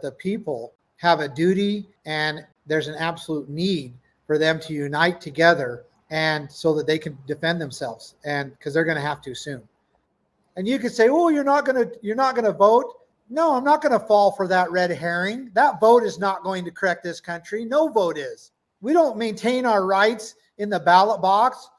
the people have a duty and there's an absolute need for them to unite together and so that they can defend themselves, and because they're going to have to soon. And you could say, oh, you're not going to vote. No, I'm not going to fall for that red herring. That vote is not going to correct this country. No vote is. We don't maintain our rights in the ballot box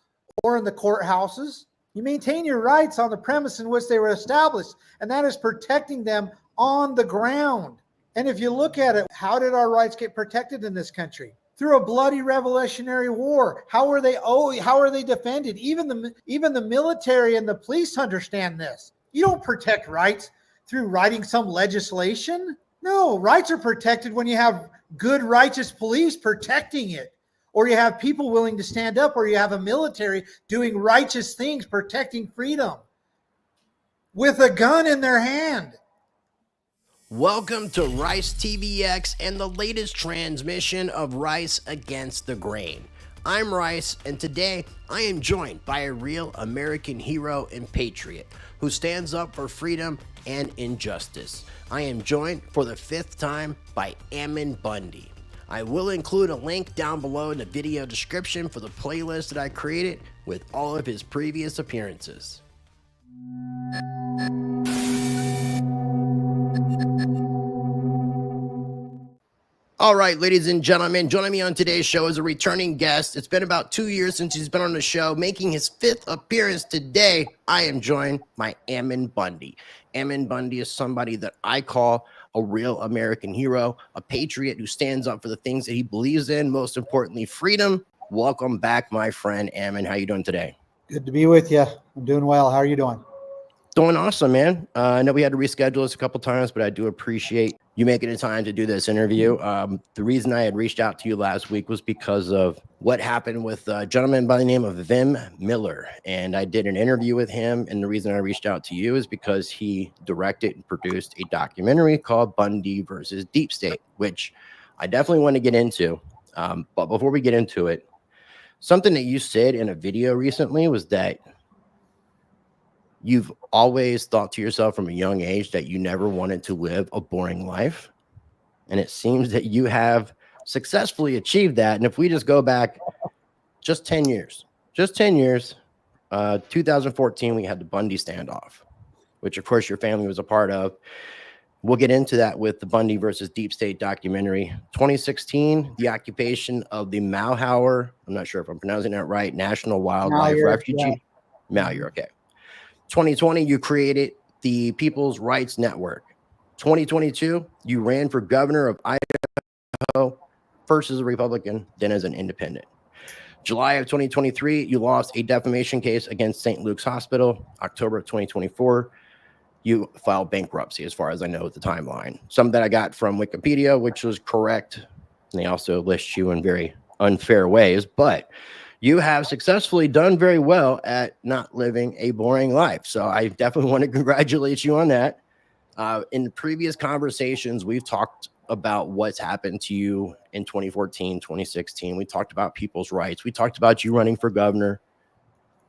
or in the courthouses. You maintain your rights on the premise in which they were established, and that is protecting them on the ground. And if you look at it, how did our rights get protected in this country? Through a bloody Revolutionary War. How are they defended? Even the military and the police understand this. You don't protect rights through writing some legislation. No, rights are protected when you have good, righteous police protecting it, or you have people willing to stand up, or you have a military doing righteous things, protecting freedom with a gun in their hand. Welcome to Rice TVX and the latest transmission of Rice Against the Grain. I'm Rice, and today I am joined by a real American hero and patriot who stands up for freedom and injustice. I am joined for the 5th time by Ammon Bundy. I will include a link down below in the video description for the playlist that I created with all of his previous appearances. All right, ladies and gentlemen, joining me on today's show is a returning guest. It's been about 2 years since he's been on the show, making his 5th appearance today. I am joined by Ammon Bundy. Ammon Bundy is somebody that I call a real American hero, a patriot who stands up for the things that he believes in, most importantly, freedom. Welcome back, my friend Ammon. How you doing today? Good to be with you. I'm doing well. How are you doing? Doing awesome, man. I know we had to reschedule this a couple times, but I do appreciate you making the time to do this interview. The reason I had reached out to you last week was because of what happened with a gentleman by the name of Vem Miller. And I did an interview with him. And the reason I reached out to you is because he directed and produced a documentary called Bundy versus Deep State, which I definitely want to get into. But before we get into it, something that you said in a video recently was that you've always thought to yourself from a young age that you never wanted to live a boring life. And it seems that you have successfully achieved that. And if we just go back just 10 years, 2014, we had the Bundy Standoff, which of course your family was a part of. We'll get into that with the Bundy versus Deep State documentary. 2016, the occupation of the Malheur, I'm not sure if I'm pronouncing that right, National Wildlife Refugee. Malheur, okay. 2020, you created the People's Rights Network. 2022, you ran for governor of Idaho, first as a Republican, then as an independent. July of 2023, you lost a defamation case against St. Luke's Hospital. October of 2024, you filed bankruptcy, as far as I know, the timeline. Some that I got from Wikipedia, which was correct. And they also list you in very unfair ways, but you have successfully done very well at not living a boring life. So I definitely want to congratulate you on that. In previous conversations, we've talked about what's happened to you in 2014, 2016. We talked about people's rights. We talked about you running for governor.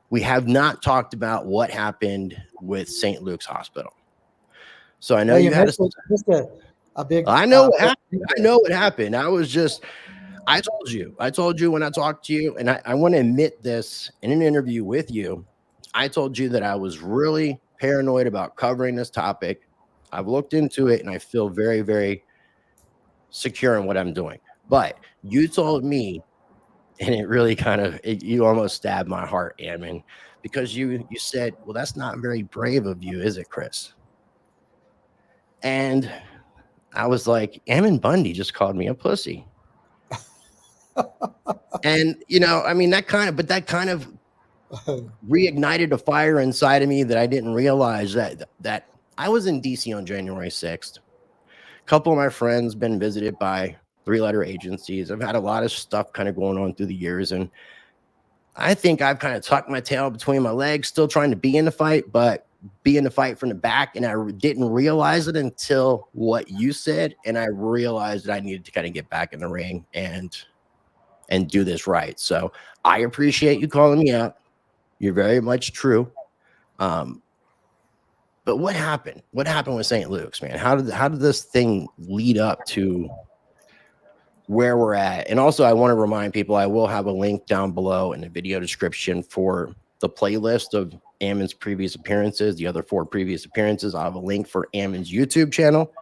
We have not talked about what happened with St. Luke's Hospital. So I know you had a big. I know what happened. I know what happened. I told you when I talked to you, and I want to admit this in an interview with you. I told you that I was really paranoid about covering this topic. I've looked into it and I feel very, very secure in what I'm doing. But you told me, and it really you almost stabbed my heart, Ammon, because you said, well, that's not very brave of you, is it, Chris? And I was like, Ammon Bundy just called me a pussy. And that kind of reignited a fire inside of me that I didn't realize that I was in DC on January 6th. A couple of my friends been visited by 3-letter agencies. I've had a lot of stuff kind of going on through the years, and I think I've kind of tucked my tail between my legs, still trying to be in the fight, but be in the fight from the back. And I didn't realize it until what you said, and I realized that I needed to kind of get back in the ring and do this right. So I appreciate you calling me out. You're very much true. But what happened? What happened with St. Luke's, man? How did this thing lead up to where we're at? And also, I want to remind people, I will have a link down below in the video description for the playlist of Ammon's previous appearances, the other 4 previous appearances. I'll have a link for Ammon's YouTube channel.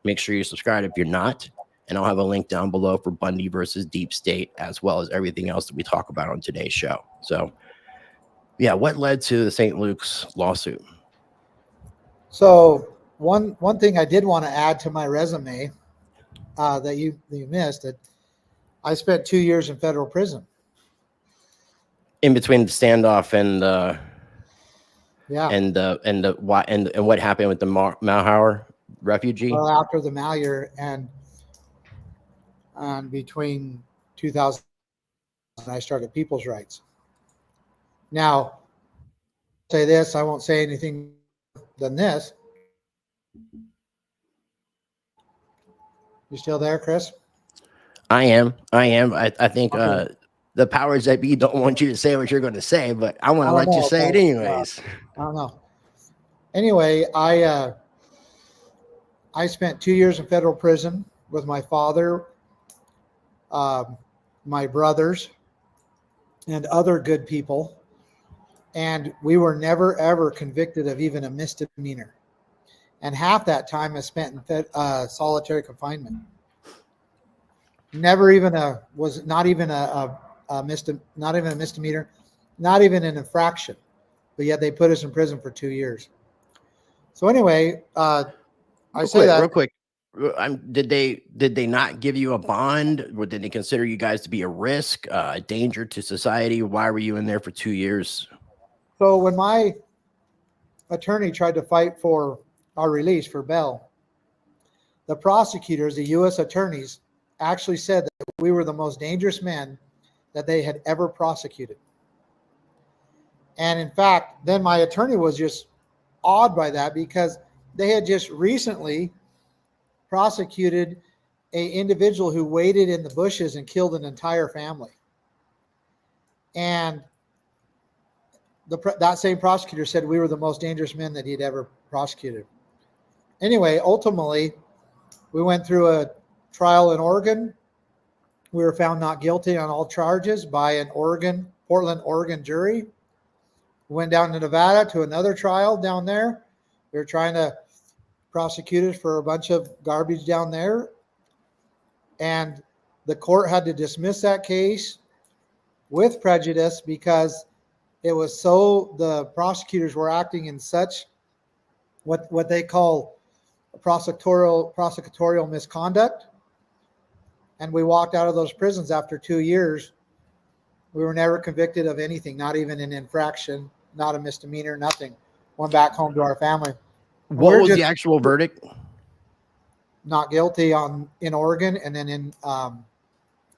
Make sure you subscribe if you're not. And I'll have a link down below for Bundy versus Deep State, as well as everything else that we talk about on today's show. So, yeah, what led to the St. Luke's lawsuit? So one thing I did want to add to my resume that you missed, that I spent 2 years in federal prison. In between the standoff and what happened with the Malhauer refugee? Well, after the Malheur and between 2000, I started People's Rights. Now, I'll say this, I won't say anything than this. You still there, Chris? I am. I think okay. The powers that be don't want you to say what you're going to say, but I want to let you say it anyways. I don't know. Anyway, I spent 2 years in federal prison with my father, my brothers, and other good people. And we were never, ever convicted of even a misdemeanor. And half that time is spent in solitary confinement. Never even not even a misdemeanor, not even an infraction. But yet they put us in prison for 2 years. So anyway, real quick. Did they not give you a bond? Or did they consider you guys to be a risk, a danger to society? Why were you in there for 2 years? So when my attorney tried to fight for our release for bail, the prosecutors, the U.S. attorneys, actually said that we were the most dangerous men that they had ever prosecuted. And in fact, then my attorney was just awed by that, because they had just recently prosecuted an individual who waited in the bushes and killed an entire family. And that same prosecutor said we were the most dangerous men that he'd ever prosecuted. Anyway, ultimately, we went through a trial in Oregon. We were found not guilty on all charges by an Portland, Oregon jury. We went down to Nevada to another trial down there. They were trying to prosecute us for a bunch of garbage down there. And the court had to dismiss that case with prejudice, because it was the prosecutors were acting in such what they call prosecutorial misconduct. And we walked out of those prisons after 2 years. We were never convicted of anything, not even an infraction, not a misdemeanor, nothing. Went back home to our family. What was the actual verdict? Not guilty in Oregon, and then in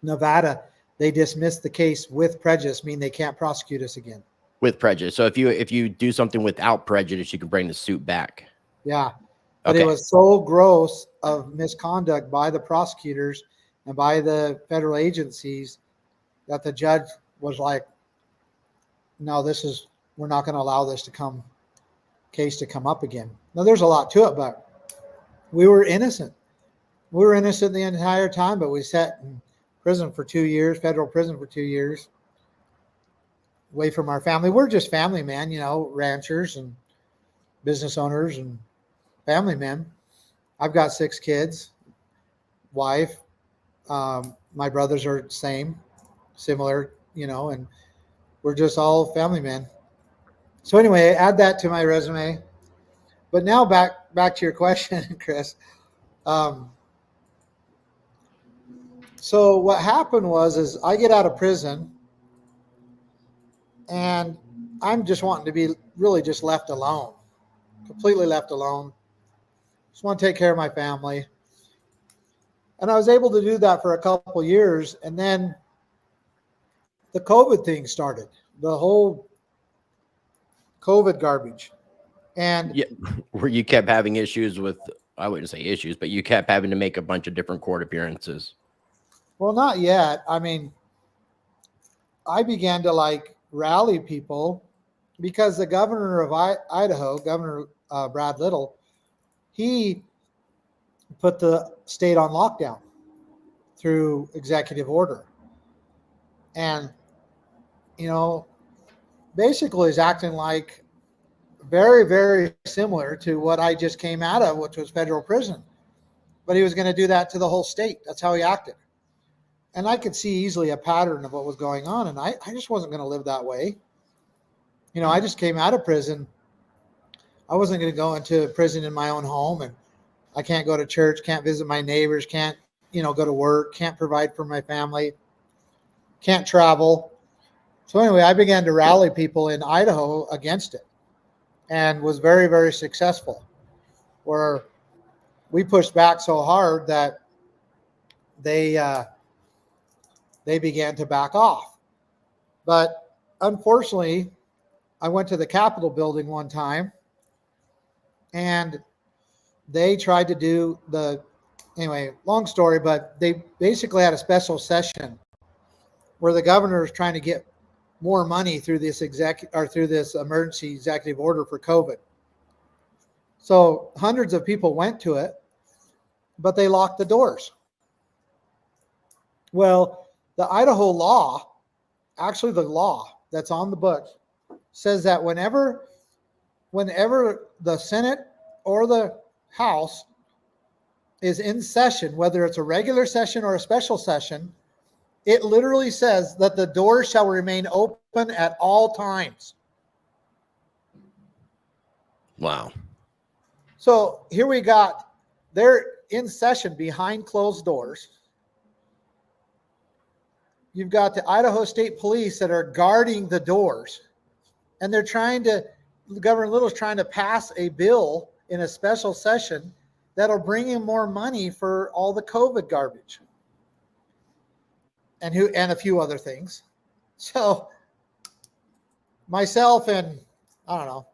Nevada, they dismissed the case with prejudice, meaning they can't prosecute us again. With prejudice. So if you do something without prejudice, you can bring the suit back. Yeah. But It was so gross of misconduct by the prosecutors and by the federal agencies that the judge was like, no, we're not going to allow this case to come up again. Now, there's a lot to it, but we were innocent. We were innocent the entire time, but we sat in prison for 2 years, federal prison for 2 years, away from our family. We're just family men, ranchers and business owners and family men. I've got 6 kids, wife. My brothers are similar, and we're just all family men. So anyway, add that to my resume. But now back to your question, Chris. So what happened is I get out of prison, and I'm just wanting to be really just left alone, completely left alone. Just want to take care of my family. And I was able to do that for a couple of years. And then the COVID thing started, the whole COVID garbage. And where you kept having issues with, I wouldn't say issues, but you kept having to make a bunch of different court appearances. Well, not yet. I mean, I began to rally people, because the governor of Idaho, Governor Brad Little, he put the state on lockdown through executive order. And, basically is acting like very, very similar to what I just came out of, which was federal prison. But he was going to do that to the whole state. That's how he acted. And I could see easily a pattern of what was going on. And I just wasn't going to live that way. I just came out of prison. I wasn't going to go into prison in my own home, and I can't go to church, can't visit my neighbors, can't, go to work, can't provide for my family, can't travel. So anyway, I began to rally people in Idaho against it and was very, very successful, where we pushed back so hard that they began to back off. But unfortunately, I went to the Capitol building one time, and they tried to do anyway, long story, but they basically had a special session where the governor is trying to get more money through this emergency executive order for COVID. So hundreds of people went to it, but they locked the doors. Well, the Idaho law, actually the law that's on the books, says that whenever the Senate or the House is in session, whether it's a regular session or a special session, it literally says that the doors shall remain open at all times. Wow. So here they're in session behind closed doors. You've got the Idaho State Police that are guarding the doors, and Governor Little's trying to pass a bill in a special session that'll bring in more money for all the COVID garbage and a few other things. So myself and, I don't know,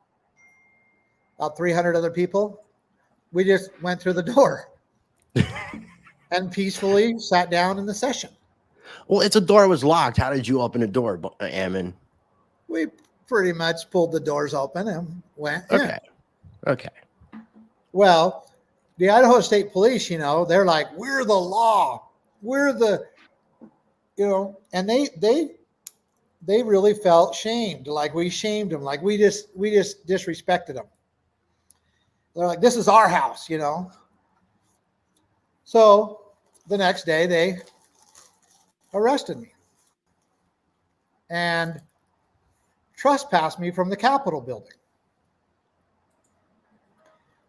about 300 other people, we just went through the door and peacefully sat down in the session. Well, the door was locked. How did you open the door, Ammon? We pretty much pulled the doors open and went in. Okay. Well, the Idaho State Police, they're like, we're the law. We're the, and they really felt shamed. Like we shamed them. Like we just disrespected them. They're like, this is our house, So the next day they arrested me and trespassed me from the Capitol building.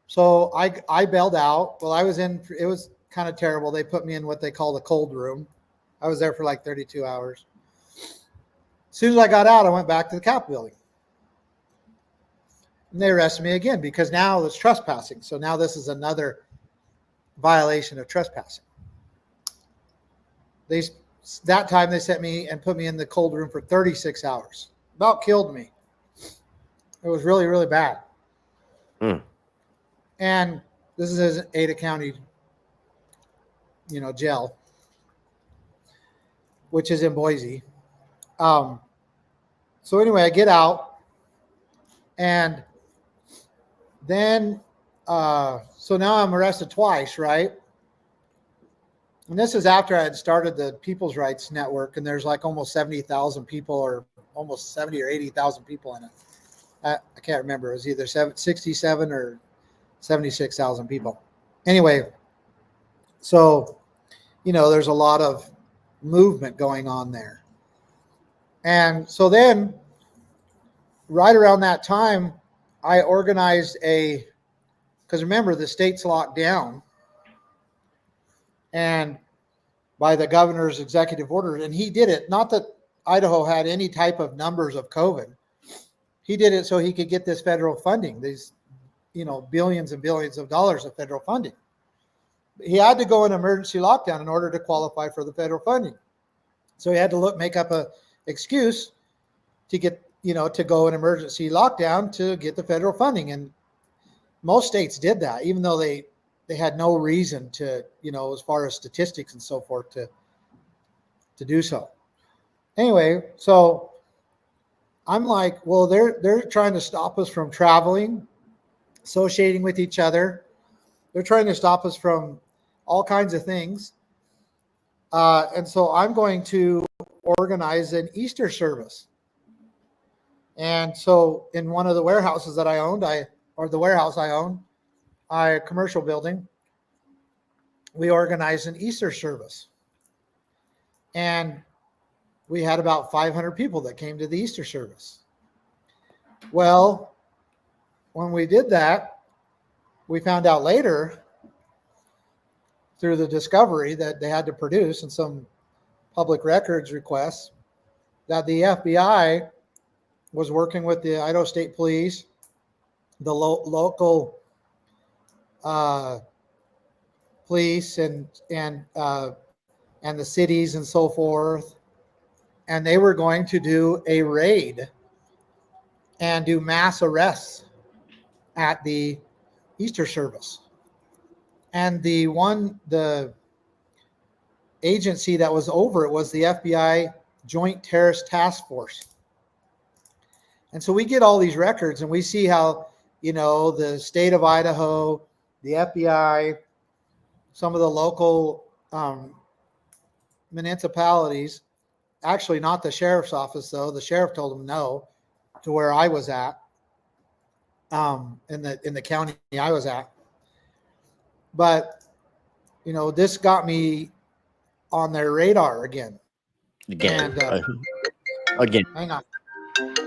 So I bailed out. Well, it was kind of terrible. They put me in what they call the cold room. I was there for like 32 hours. As soon as I got out, I went back to the Capitol building. And they arrested me again because now it's trespassing. So now this is another violation of trespassing. That time they sent me and put me in the cold room for 36 hours. About killed me. It was really, really bad. And this is an Ada County, jail, which is in Boise. So anyway, I get out, and then, so now I'm arrested twice, right? And this is after I had started the People's Rights Network, and there's like almost 70,000 people, or almost 70 or 80,000 people in it. I can't remember. It was either 67 or 76,000 people. Anyway, so, there's a lot of movement going on there. And so then, right around that time, I organized because remember, the state's locked down, and by the governor's executive order, and he did it, not that Idaho had any type of numbers of COVID. He did it so he could get this federal funding, these, billions and billions of dollars of federal funding. He had to go in emergency lockdown in order to qualify for the federal funding. So he had to make up a excuse to get, to go in emergency lockdown to get the federal funding. And most states did that, even though they had no reason to, as far as statistics and so forth, to do so. Anyway, so I'm like, well, they're trying to stop us from traveling. associating with each other. They're trying to stop us from all kinds of things. And so I'm going to organize an Easter service. And so in one of the warehouses that I owned, a commercial building, we organized an Easter service. And we had about 500 people that came to the Easter service. Well, when we did that, we found out later through the discovery that they had to produce and some public records requests that the FBI was working with the Idaho State Police, the local police and the cities and so forth, and they were going to do a raid and do mass arrests at the Easter service. And the agency that was over it was the FBI Joint Terrorist Task Force. And so we get all these records and we see how, the state of Idaho, the FBI, some of the local municipalities, actually not the sheriff's office though, the sheriff told them no to where I was at, in the county I was at. But, this got me on their radar again. Again. And, again. Hang on.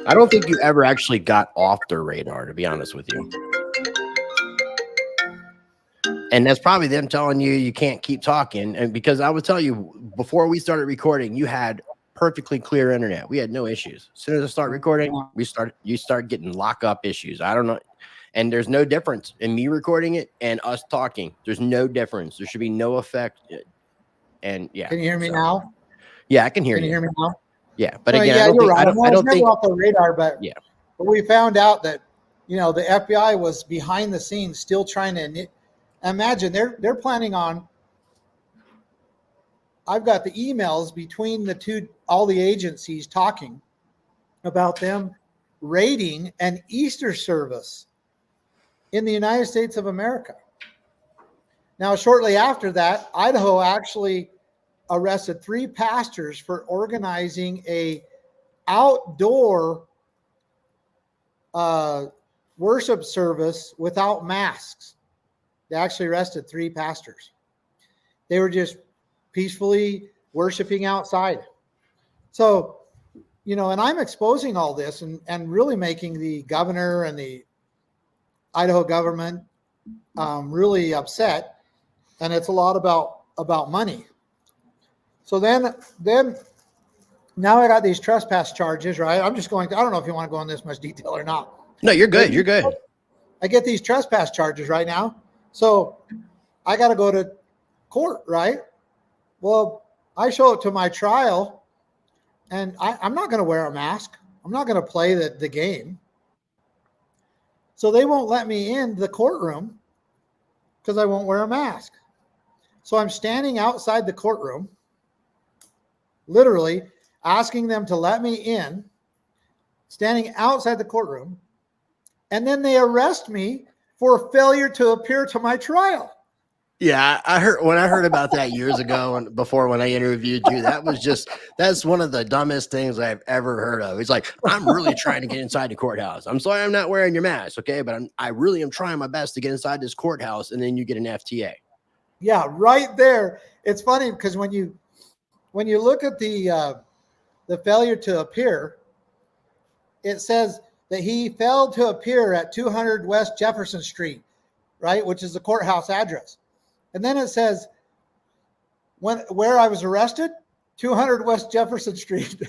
I don't think you ever actually got off their radar, to be honest with you. And that's probably them telling you can't keep talking. And because I would tell you, before we started recording, you had perfectly clear internet. We had no issues. As soon as I start recording, you start getting lockup issues. I don't know. And there's no difference in me recording it and us talking. There's no difference. There should be no effect. And yeah. Can you hear me now? Yeah, I can hear you. Can you hear me now? Yeah, but So, again, yeah, I don't think off the radar, but yeah. But we found out that the FBI was behind the scenes, still trying to imagine. They're planning on. I've got the emails between all the agencies talking about them raiding an Easter service in the United States of America. Now, shortly after that, Idaho actually arrested 3 pastors for organizing a outdoor worship service without masks. They actually arrested 3 pastors. They were just peacefully worshiping outside. So, and I'm exposing all this and really making the governor and the Idaho government really upset. And it's a lot about money. So then now I got these trespass charges, right? I don't know if you want to go in this much detail or not. No, you're good. You're good. I get these trespass charges right now. So I got to go to court, right? Well, I show up to my trial and I'm not going to wear a mask. I'm not going to play the game. So they won't let me in the courtroom because I won't wear a mask. So I'm standing outside the courtroom, literally asking them to let me in, standing outside the courtroom, and then they arrest me for failure to appear to my trial. Yeah, I heard about that years ago and before when I interviewed you, that's one of the dumbest things I've ever heard of. It's like, I'm really trying to get inside the courthouse. I'm sorry I'm not wearing your mask, okay? But I really am trying my best to get inside this courthouse, and then you get an FTA. Yeah, right there. It's funny because when you look at the failure to appear, it says that he failed to appear at 200 West Jefferson Street, right, which is the courthouse address. And then it says where I was arrested, 200 West Jefferson Street.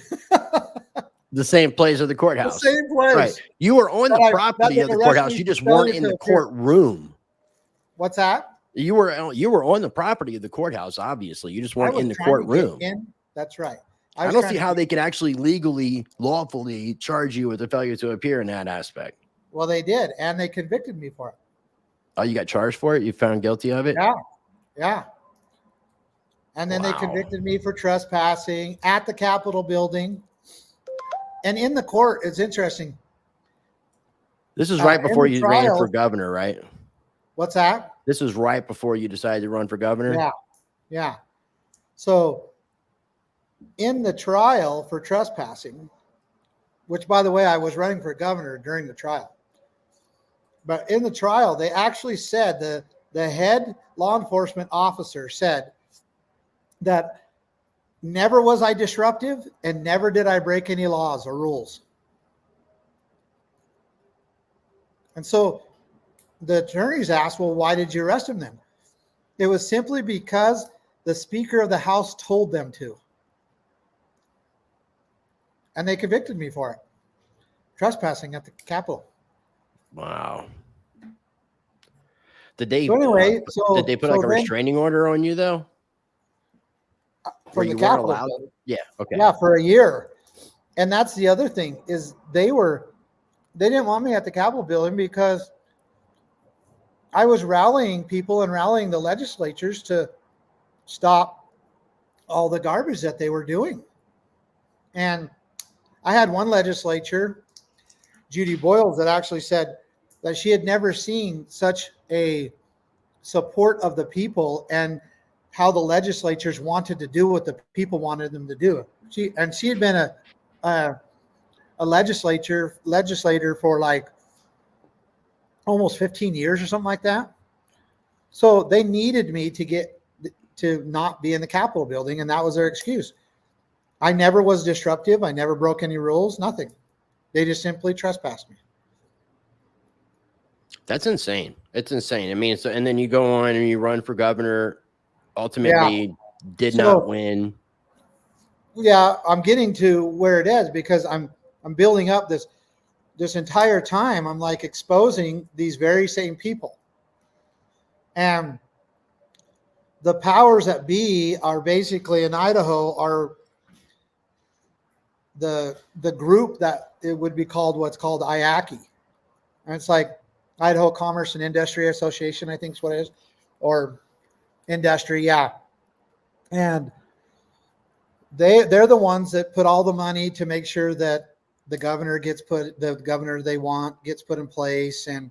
The same place of the courthouse. The same place. Right. You were on the property of the courthouse. You just weren't in the courtroom. What's that? You were on the property of the courthouse, obviously. You just weren't in the courtroom. That's right. I don't see how they could actually legally, lawfully charge you with a failure to appear in that aspect. Well, they did, and they convicted me for it. Oh, you got charged for it? You found guilty of it? Yeah. And then they convicted me for trespassing at the Capitol building. And in the court, it's interesting. This is right In before the you ran for trial, governor, right? what's that? This was right before you decided to run for governor? Yeah, yeah. So in the trial for trespassing, which, by the way, I was running for governor during the trial. But in the trial, they actually said, the head law enforcement officer said that never was I disruptive and never did I break any laws or rules. And so the attorneys asked, well, why did you arrest him then? It was simply because the Speaker of the House told them to. And they convicted me for it. Trespassing at the Capitol. Wow. Did they So anyway, did they put like a restraining order on you though? Where From the you weren't Capitol allowed? building. Yeah. Okay. Yeah, for a year. And that's the other thing is they didn't want me at the Capitol building because I was rallying people and rallying the legislatures to stop all the garbage that they were doing. And I had one legislature, Judy Boyles, that actually said that she had never seen such a support of the people and how the legislatures wanted to do what the people wanted them to do. She had been a legislator for like almost 15 years or something like that. So they needed me to not be in the Capitol building, and that was their excuse. I never was disruptive. I never broke any rules, nothing. They just simply trespassed me. That's insane. It's insane. I mean, so and then you go on and you run for governor, ultimately did not win. Yeah, I'm getting to where it is because I'm building up this entire time. I'm like exposing these very same people. And the powers that be are basically in Idaho are the group that it would be called what's called IACI. And it's like Idaho Commerce and Industry Association, I think is what it is, or industry, yeah. And they're the ones that put all the money to make sure that the governor they want gets put in place. And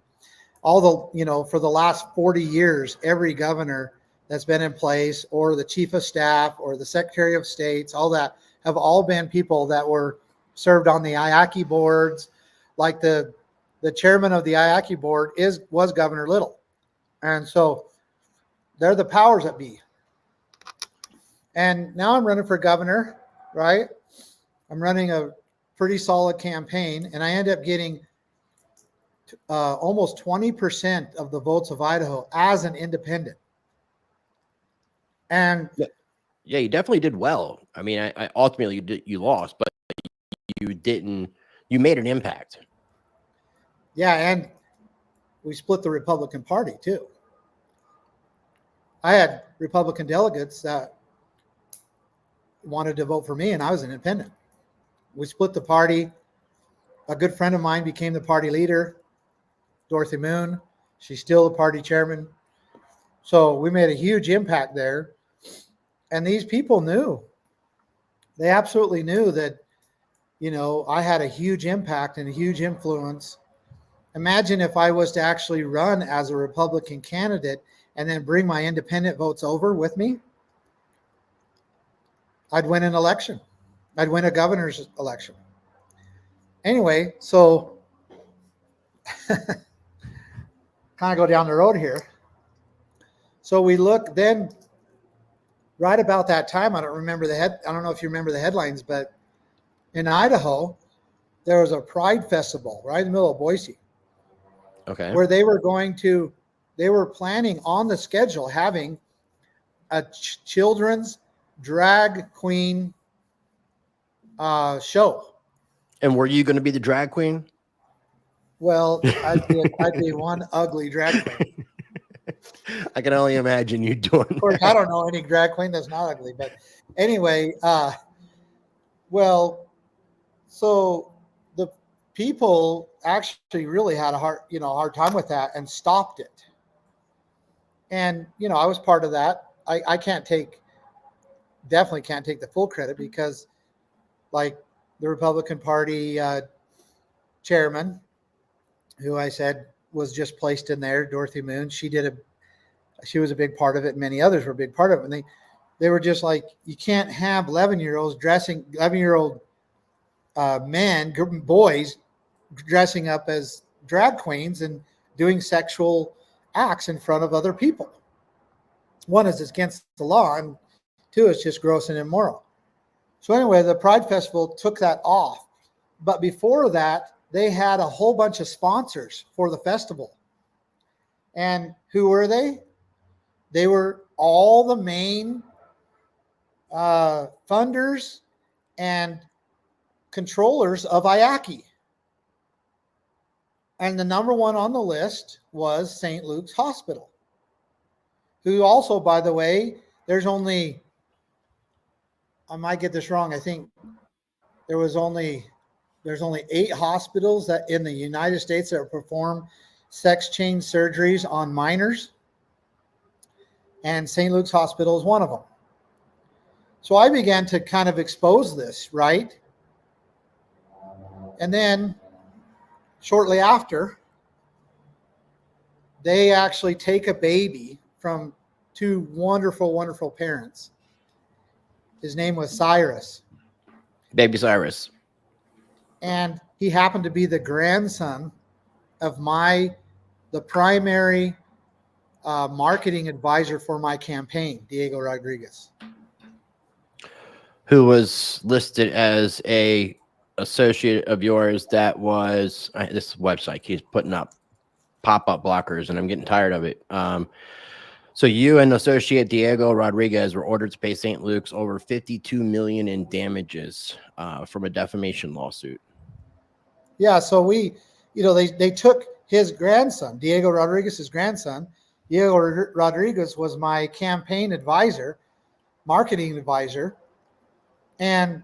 all for the last 40 years, every governor that's been in place or the chief of staff or the secretary of states, all that have all been people that were served on the IACI boards. Like the chairman of the IACI board was Governor Little. And so they're the powers that be. And now I'm running for governor, right? I'm running a pretty solid campaign, and I end up getting almost 20% of the votes of Idaho as an independent. And yeah, you definitely did well. I mean, I ultimately you lost, but you made an impact. Yeah, and we split the Republican Party too. I had Republican delegates that wanted to vote for me, and I was an independent. We split the party. A good friend of mine became the party leader, Dorothy Moon. She's still the party chairman. So we made a huge impact there. And these people knew. They absolutely knew that, I had a huge impact and a huge influence. Imagine if I was to actually run as a Republican candidate and then bring my independent votes over with me. I'd win an election. I'd win a governor's election. Anyway, so kind of go down the road here. So we look then right about that time. I don't know if you remember the headlines, but in Idaho, there was a pride festival right in the middle of Boise. Okay. Where they were planning on the schedule having a children's drag queen show. And were you going to be the drag queen? Well, I'd be one ugly drag queen. I can only imagine you doing Of course, I don't know any drag queen that's not ugly, but anyway, so the people actually really had a hard time with that and stopped it. And, I was part of that. I definitely can't take the full credit because like the Republican Party chairman who I said was just placed in there, Dorothy Moon. She was a big part of it, and many others were a big part of it. And they were just like, you can't have 11-year-old boys dressing up as drag queens and doing sexual acts in front of other people. One is against the law, and two, it's just gross and immoral. So anyway, the Pride Festival took that off. But before that, they had a whole bunch of sponsors for the festival. And who were they? They were all the main funders and controllers of IACI. And the number one on the list was St. Luke's Hospital, who also, by the way, there's only, I might get this wrong, I think there's only 8 hospitals that in the United States that perform sex change surgeries on minors, and St. Luke's Hospital is one of them. So I began to kind of expose this, right? And then shortly after, they actually take a baby from 2 wonderful, wonderful parents. His name was Cyrus. Baby Cyrus. And he happened to be the grandson of the primary marketing advisor for my campaign, Diego Rodriguez. Who was listed as a associate of yours that was, this website keeps putting up pop-up blockers and I'm getting tired of it. So you and associate Diego Rodriguez were ordered to pay St. Luke's over $52 million in damages from a defamation lawsuit. Yeah, so they took his grandson, Diego Rodriguez's grandson. Diego Rodriguez was my campaign advisor, marketing advisor. And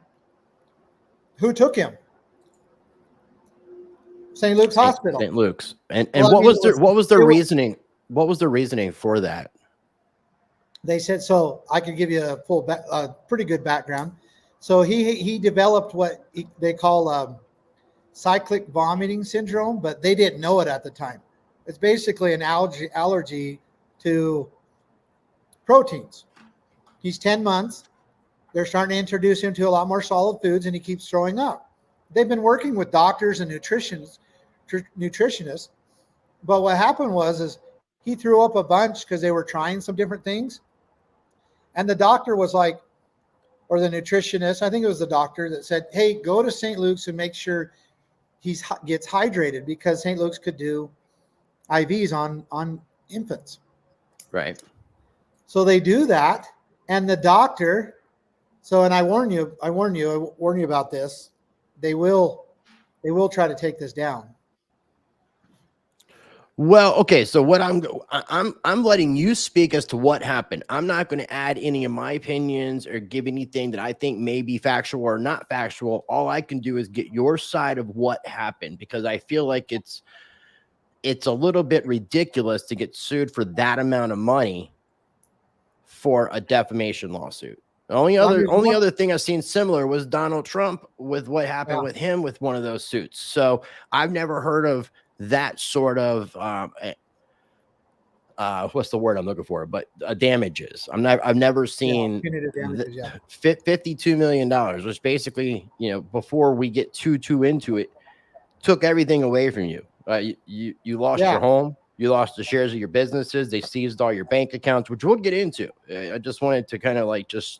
who took him? St. Luke's Hospital. St. Luke's. And what was the reasoning? What was the reasoning for that? They said, so I could give you a pretty good background. So he developed what they call cyclic vomiting syndrome, but they didn't know it at the time. It's basically an allergy to proteins. He's 10 months. They're starting to introduce him to a lot more solid foods, and he keeps throwing up. They've been working with doctors and nutritionists, but what happened was he threw up a bunch because they were trying some different things. And the doctor was like, or the nutritionist, I think it was the doctor that said, hey, go to St. Luke's and make sure he gets hydrated, because St. Luke's could do IVs on infants. Right. So they do that, and the doctor, and I warn you about this. They will try to take this down. Well, okay. So what I'm letting you speak as to what happened. I'm not going to add any of my opinions or give anything that I think may be factual or not factual. All I can do is get your side of what happened, because I feel like it's a little bit ridiculous to get sued for that amount of money for a defamation lawsuit. The only other thing I've seen similar was Donald Trump with what happened with him with one of those suits. So I've never heard of that sort of what's the word I'm looking for? But damages. I've never seen damages, $52 million, which basically, before we get too into it, took everything away from you. You lost your home. You lost the shares of your businesses. They seized all your bank accounts, which we'll get into. I just wanted to kind of just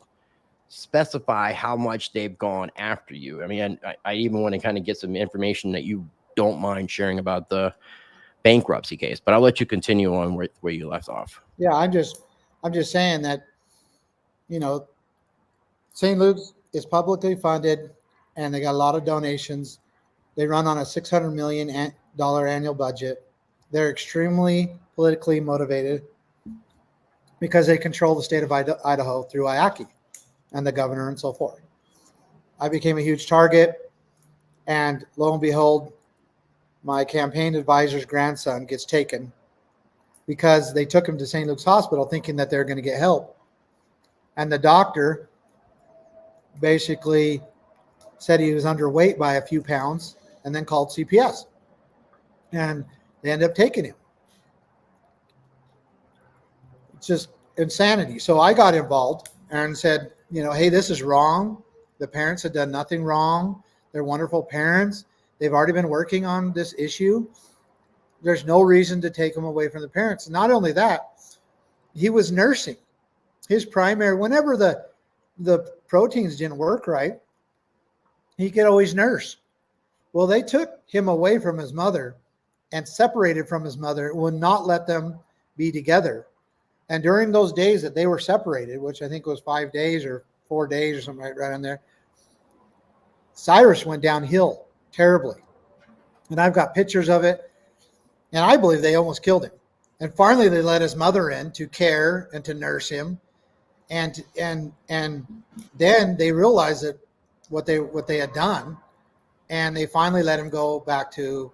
specify how much they've gone after you. I mean, I even want to kind of get some information that you don't mind sharing about the bankruptcy case, but I'll let you continue on where you left off. Yeah, I'm just saying that, St. Luke's is publicly funded and they got a lot of donations. They run on a $600 million annual budget. They're extremely politically motivated because they control the state of Idaho through IACI and the governor and so forth. I became a huge target, and lo and behold, my campaign advisor's grandson gets taken because they took him to St. Luke's Hospital thinking that they're going to get help. And the doctor basically said he was underweight by a few pounds and then called CPS. and they end up taking him. It's just insanity. So I got involved and said, hey, this is wrong. The parents had done nothing wrong. They're wonderful parents. They've already been working on this issue. There's no reason to take him away from the parents. Not only that, he was nursing. His primary, whenever the proteins didn't work right, he could always nurse. Well, they took him away from his mother and separated from his mother, would not let them be together. And during those days that they were separated, which I think was 5 days or 4 days or something right in there, Cyrus went downhill terribly. And I've got pictures of it. And I believe they almost killed him. And finally, they let his mother in to care and to nurse him. And then they realized that what they had done, and they finally let him go back to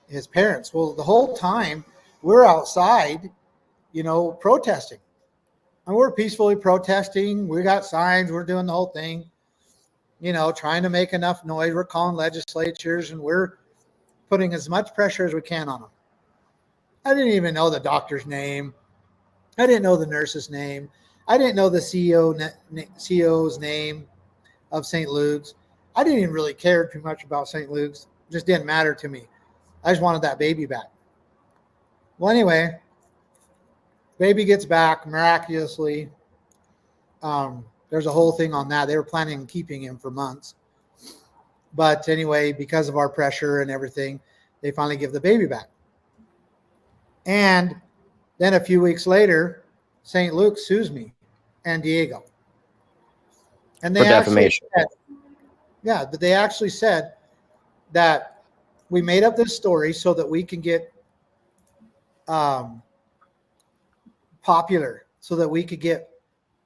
his parents. Well, the whole time we're outside, protesting. And we're peacefully protesting. We got signs. We're doing the whole thing, trying to make enough noise. We're calling legislatures, and we're putting as much pressure as we can on them. I didn't even know the doctor's name. I didn't know the nurse's name. I didn't know the CEO's name of St. Luke's. I didn't even really care too much about St. Luke's. It just didn't matter to me. I just wanted that baby back. Well, anyway, baby gets back miraculously. There's a whole thing on that. They were planning on keeping him for months. But anyway, because of our pressure and everything, they finally give the baby back. And then a few weeks later, St. Luke sues me and Diego. And they for defamation. But they actually said that we made up this story so that we can get popular, so that we could get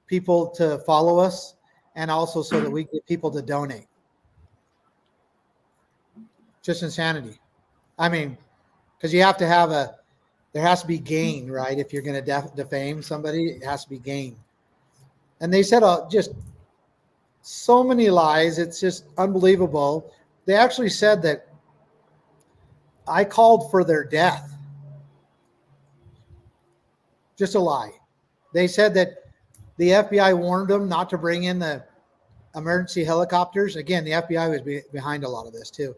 people to follow us, and also so that we get people to donate. Just insanity. I mean, because you have to have there has to be gain, right? If you're going to defame somebody, it has to be gain. And they said just so many lies. It's just unbelievable. They actually said that I called for their death. Just a lie. They said that the FBI warned them not to bring in the emergency helicopters. Again, the FBI was behind a lot of this too.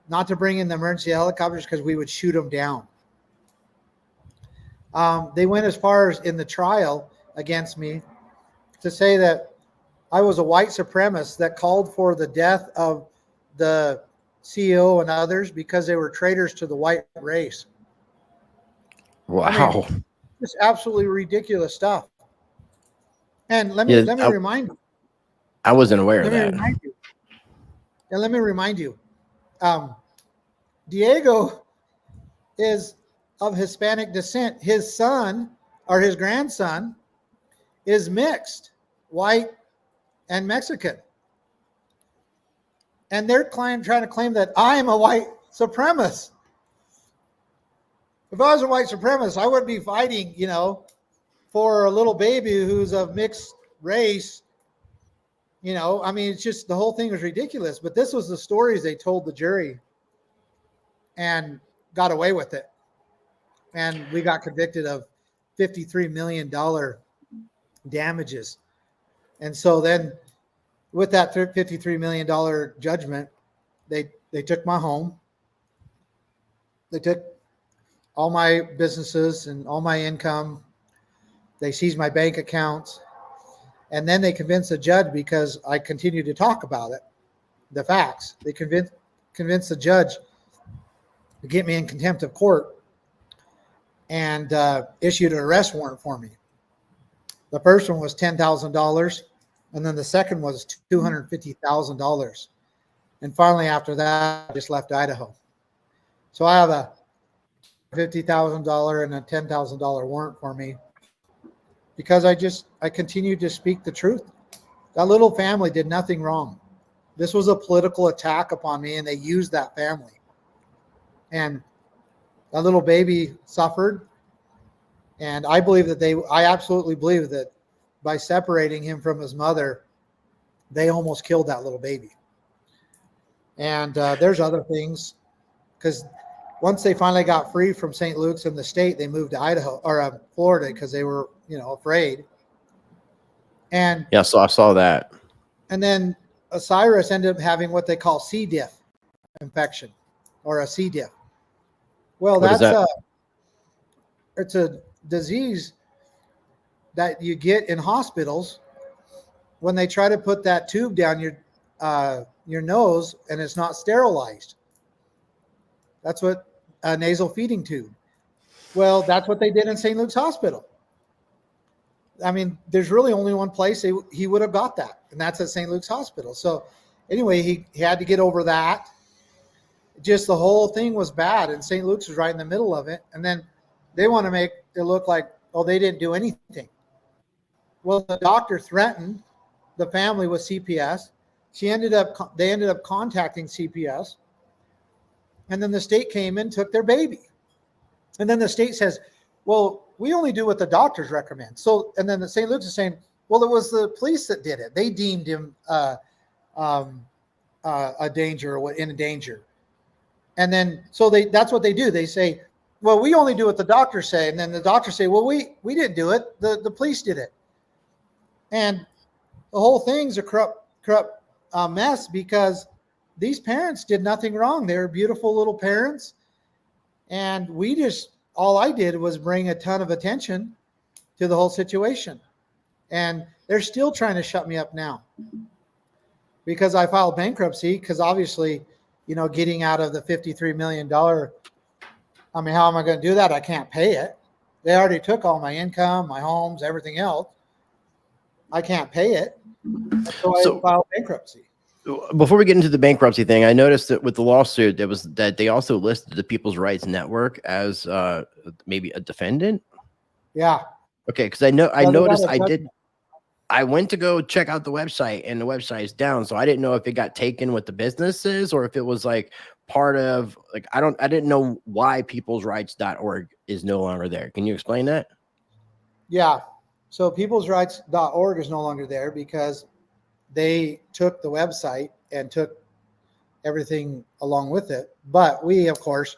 Not to bring in the emergency helicopters because we would shoot them down. They went as far as in the trial against me to say that I was a white supremacist that called for the death of the CEO and others because they were traitors to the white race. Wow. I mean, just absolutely ridiculous stuff. And let me remind you. I wasn't aware of that. Let me remind you. Diego is of Hispanic descent. His son, or his grandson, is mixed, white and Mexican. And they're trying to claim that I'm a white supremacist. If I was a white supremacist, I wouldn't be fighting, for a little baby who's of mixed race. I mean, it's just, the whole thing was ridiculous. But this was the stories they told the jury and got away with it. And we got convicted of $53 million damages. And so then with that $53 million judgment, they took my home. They took all my businesses and all my income. They seized my bank accounts. And then they convinced the judge, because I continued to talk about it, the facts. They convinced the judge to get me in contempt of court and issued an arrest warrant for me. The first one was $10,000, and then the second was $250,000. And finally, after that, I just left Idaho. So I have a $50,000 and a $10,000 warrant for me because I continued to speak the truth. That little family did nothing wrong. This was a political attack upon me, and they used that family. And that little baby suffered. And I believe that I absolutely believe that by separating him from his mother, they almost killed that little baby. And there's other things because once they finally got free from St. Luke's and the state, they moved to Idaho or Florida because they were, afraid. And Yeah, so I saw that. And then Osiris ended up having what they call C. diff infection or a C. diff. Well, What is that? It's a disease that you get in hospitals when they try to put that tube down your nose and it's not sterilized. That's what a nasal feeding tube. Well, that's what they did in St. Luke's Hospital. I mean, there's really only one place he would have got that, and that's at St. Luke's Hospital. So anyway, he had to get over that. Just the whole thing was bad, and St. Luke's was right in the middle of it. And then they want to make it look like, oh, they didn't do anything. Well, the doctor threatened the family with CPS. They ended up contacting CPS, and then the state came and took their baby. And then the state says, well, we only do what the doctors recommend. So, and then the St. Luke's is saying, well, it was the police that did it. They deemed him a danger or in danger. And then, so that's what they do. They say, well, we only do what the doctors say. And then the doctors say, well, we didn't do it. The police did it. And the whole thing's a corrupt mess because these parents did nothing wrong. They were beautiful little parents. And all I did was bring a ton of attention to the whole situation. And they're still trying to shut me up now because I filed bankruptcy because obviously, getting out of the $53 million, I mean, how am I going to do that? I can't pay it. They already took all my income, my homes, everything else. I can't pay it. So I filed bankruptcy. Before we get into the bankruptcy thing, I noticed that with the lawsuit, that they also listed the People's Rights Network as maybe a defendant. Yeah. Okay, because I noticed I went to go check out the website and the website is down, so I didn't know if it got taken with the businesses or if it was like part of I didn't know why peoplesrights.org is no longer there. Can you explain that? Yeah. So peoplesrights.org is no longer there because they took the website and took everything along with it. But we, of course,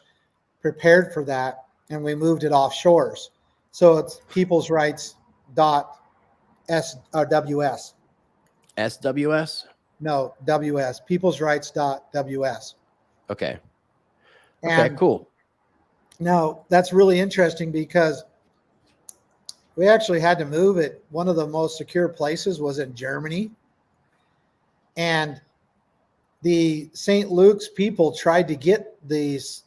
prepared for that and we moved it offshores. So it's peoplesrights.ws. SWS? No, WS. peoplesrights.ws. Okay. And okay, cool. Now, that's really interesting because we actually had to move it. One of the most secure places was in Germany. And the St. Luke's people tried to get these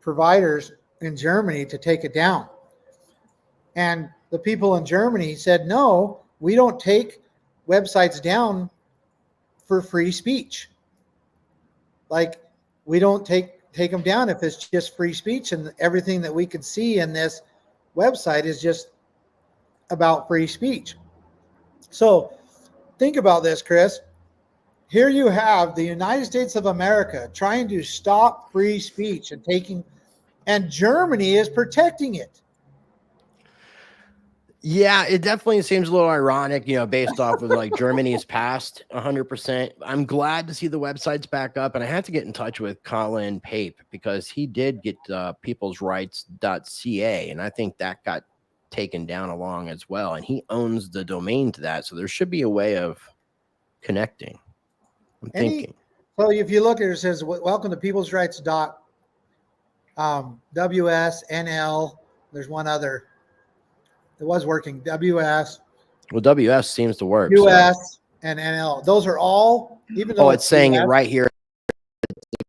providers in Germany to take it down. And the people in Germany said, no, we don't take websites down for free speech. Like, we don't take them down if it's just free speech, and everything that we could see in this website is just about free speech. So think about this, Chris. Here you have the United States of America trying to stop free speech and Germany is protecting it. Yeah, it definitely seems a little ironic, based off of like Germany's past 100%. I'm glad to see the website's back up, and I had to get in touch with Colin Pape because he did get peoplesrights.ca, and I think that got taken down along as well, and he owns the domain to that, so there should be a way of connecting. I'm thinking. So if you look at it, it says, welcome to peoplesrights.WSNL. There's one other. It was working. WS. Well, WS seems to work. US and NL. Those are all, even though it's saying it right here at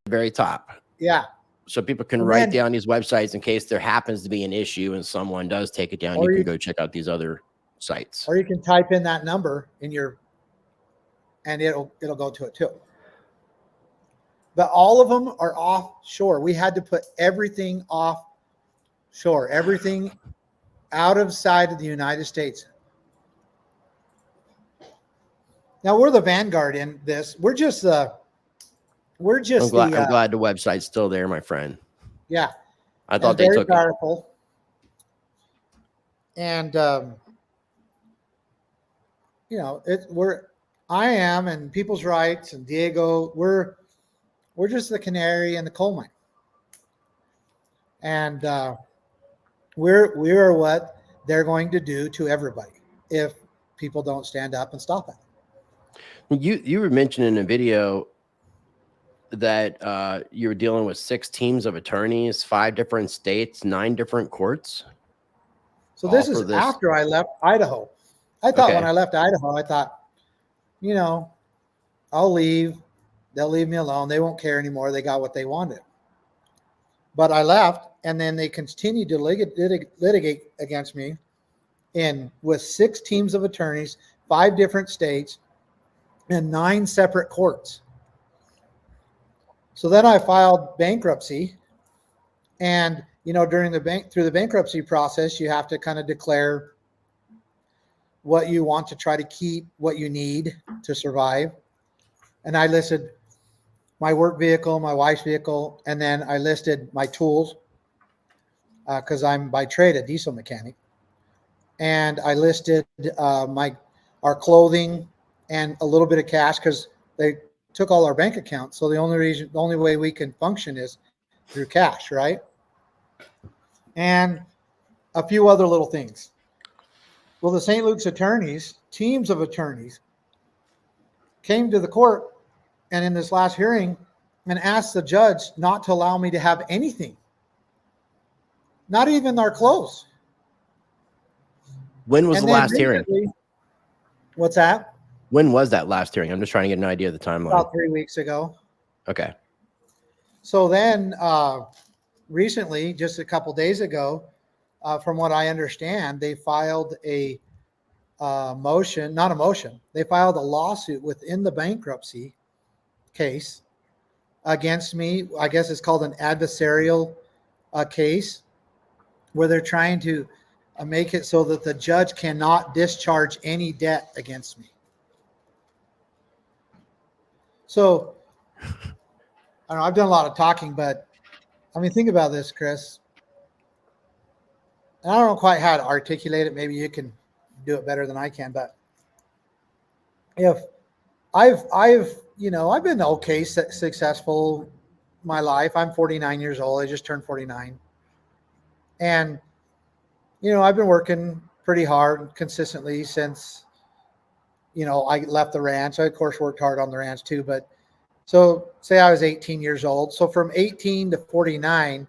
the very top. Yeah. So people can write down these websites in case there happens to be an issue and someone does take it down. You can go check out these other sites. Or you can type in that number and it'll go to it too. But all of them are offshore. We had to put everything offshore, everything out of sight of the United States. Now we're the vanguard in this. I'm glad the website's still there, my friend. Yeah. I thought they took powerful. It. And I am and People's Rights and Diego, we're We're just the canary in the coal mine. And we're what they're going to do to everybody if people don't stand up and stop it. You were mentioning in a video that you were dealing with 6 teams of attorneys, 5 different states, 9 different courts. So this is after I left Idaho. I thought when I left Idaho, I thought, you know, I'll leave. They'll leave me alone. They won't care anymore. They got what they wanted. But I left, and then they continued to litigate against me with 6 teams of attorneys, 5 different states, and 9 separate courts. So then I filed bankruptcy, and through the bankruptcy process, you have to kind of declare what you want to try to keep, what you need to survive. And I listed my work vehicle, my wife's vehicle, and then I listed my tools because I'm by trade a diesel mechanic. And I listed our clothing and a little bit of cash because they took all our bank accounts. So the only way we can function is through cash, right? And a few other little things. Well, the St. Luke's attorneys, teams of attorneys, came to the court and in this last hearing and asked the judge not to allow me to have anything, not even our clothes. When was the last hearing? What's that? When was that last hearing? I'm just trying to get an idea of the timeline. About 3 weeks ago. Okay. So then recently, just a couple days ago, from what I understand, they filed a they filed a lawsuit within the bankruptcy case against me. I guess it's called an adversarial case, where they're trying to make it so that the judge cannot discharge any debt against me. So I don't know, I've done a lot of talking, but I mean, think about this, Chris. And I don't know quite how to articulate it. Maybe you can do it better than I can. But if I've been okay, successful my life. I'm 49 years old. I just turned 49. And, I've been working pretty hard consistently since, I left the ranch. I, of course, worked hard on the ranch too. But so say I was 18 years old. So from 18 to 49,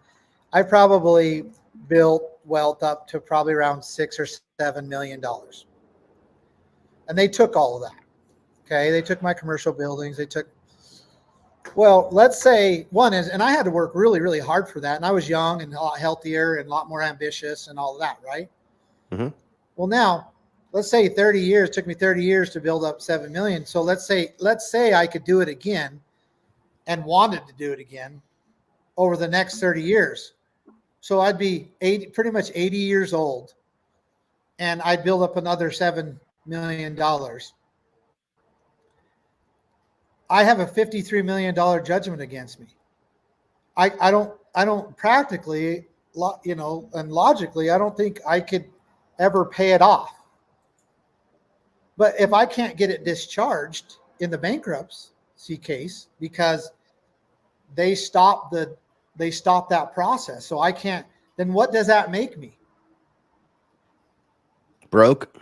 I probably built wealth up to probably around $6 or $7 million. And they took all of that. Okay. They took my commercial buildings. Let's say one is, and I had to work really, really hard for that. And I was young and a lot healthier and a lot more ambitious and all of that. Right. Mm-hmm. Well, now let's say 30 years, took me 30 years to build up 7 million. So let's say I could do it again and wanted to do it again over the next 30 years. So I'd be pretty much 80 years old, and I'd build up another $7 million. I have a $53 million judgment against me. I don't practically, and logically, I don't think I could ever pay it off. But if I can't get it discharged in the bankruptcy case because they stopped that process, so I can't, then what does that make me? Broke?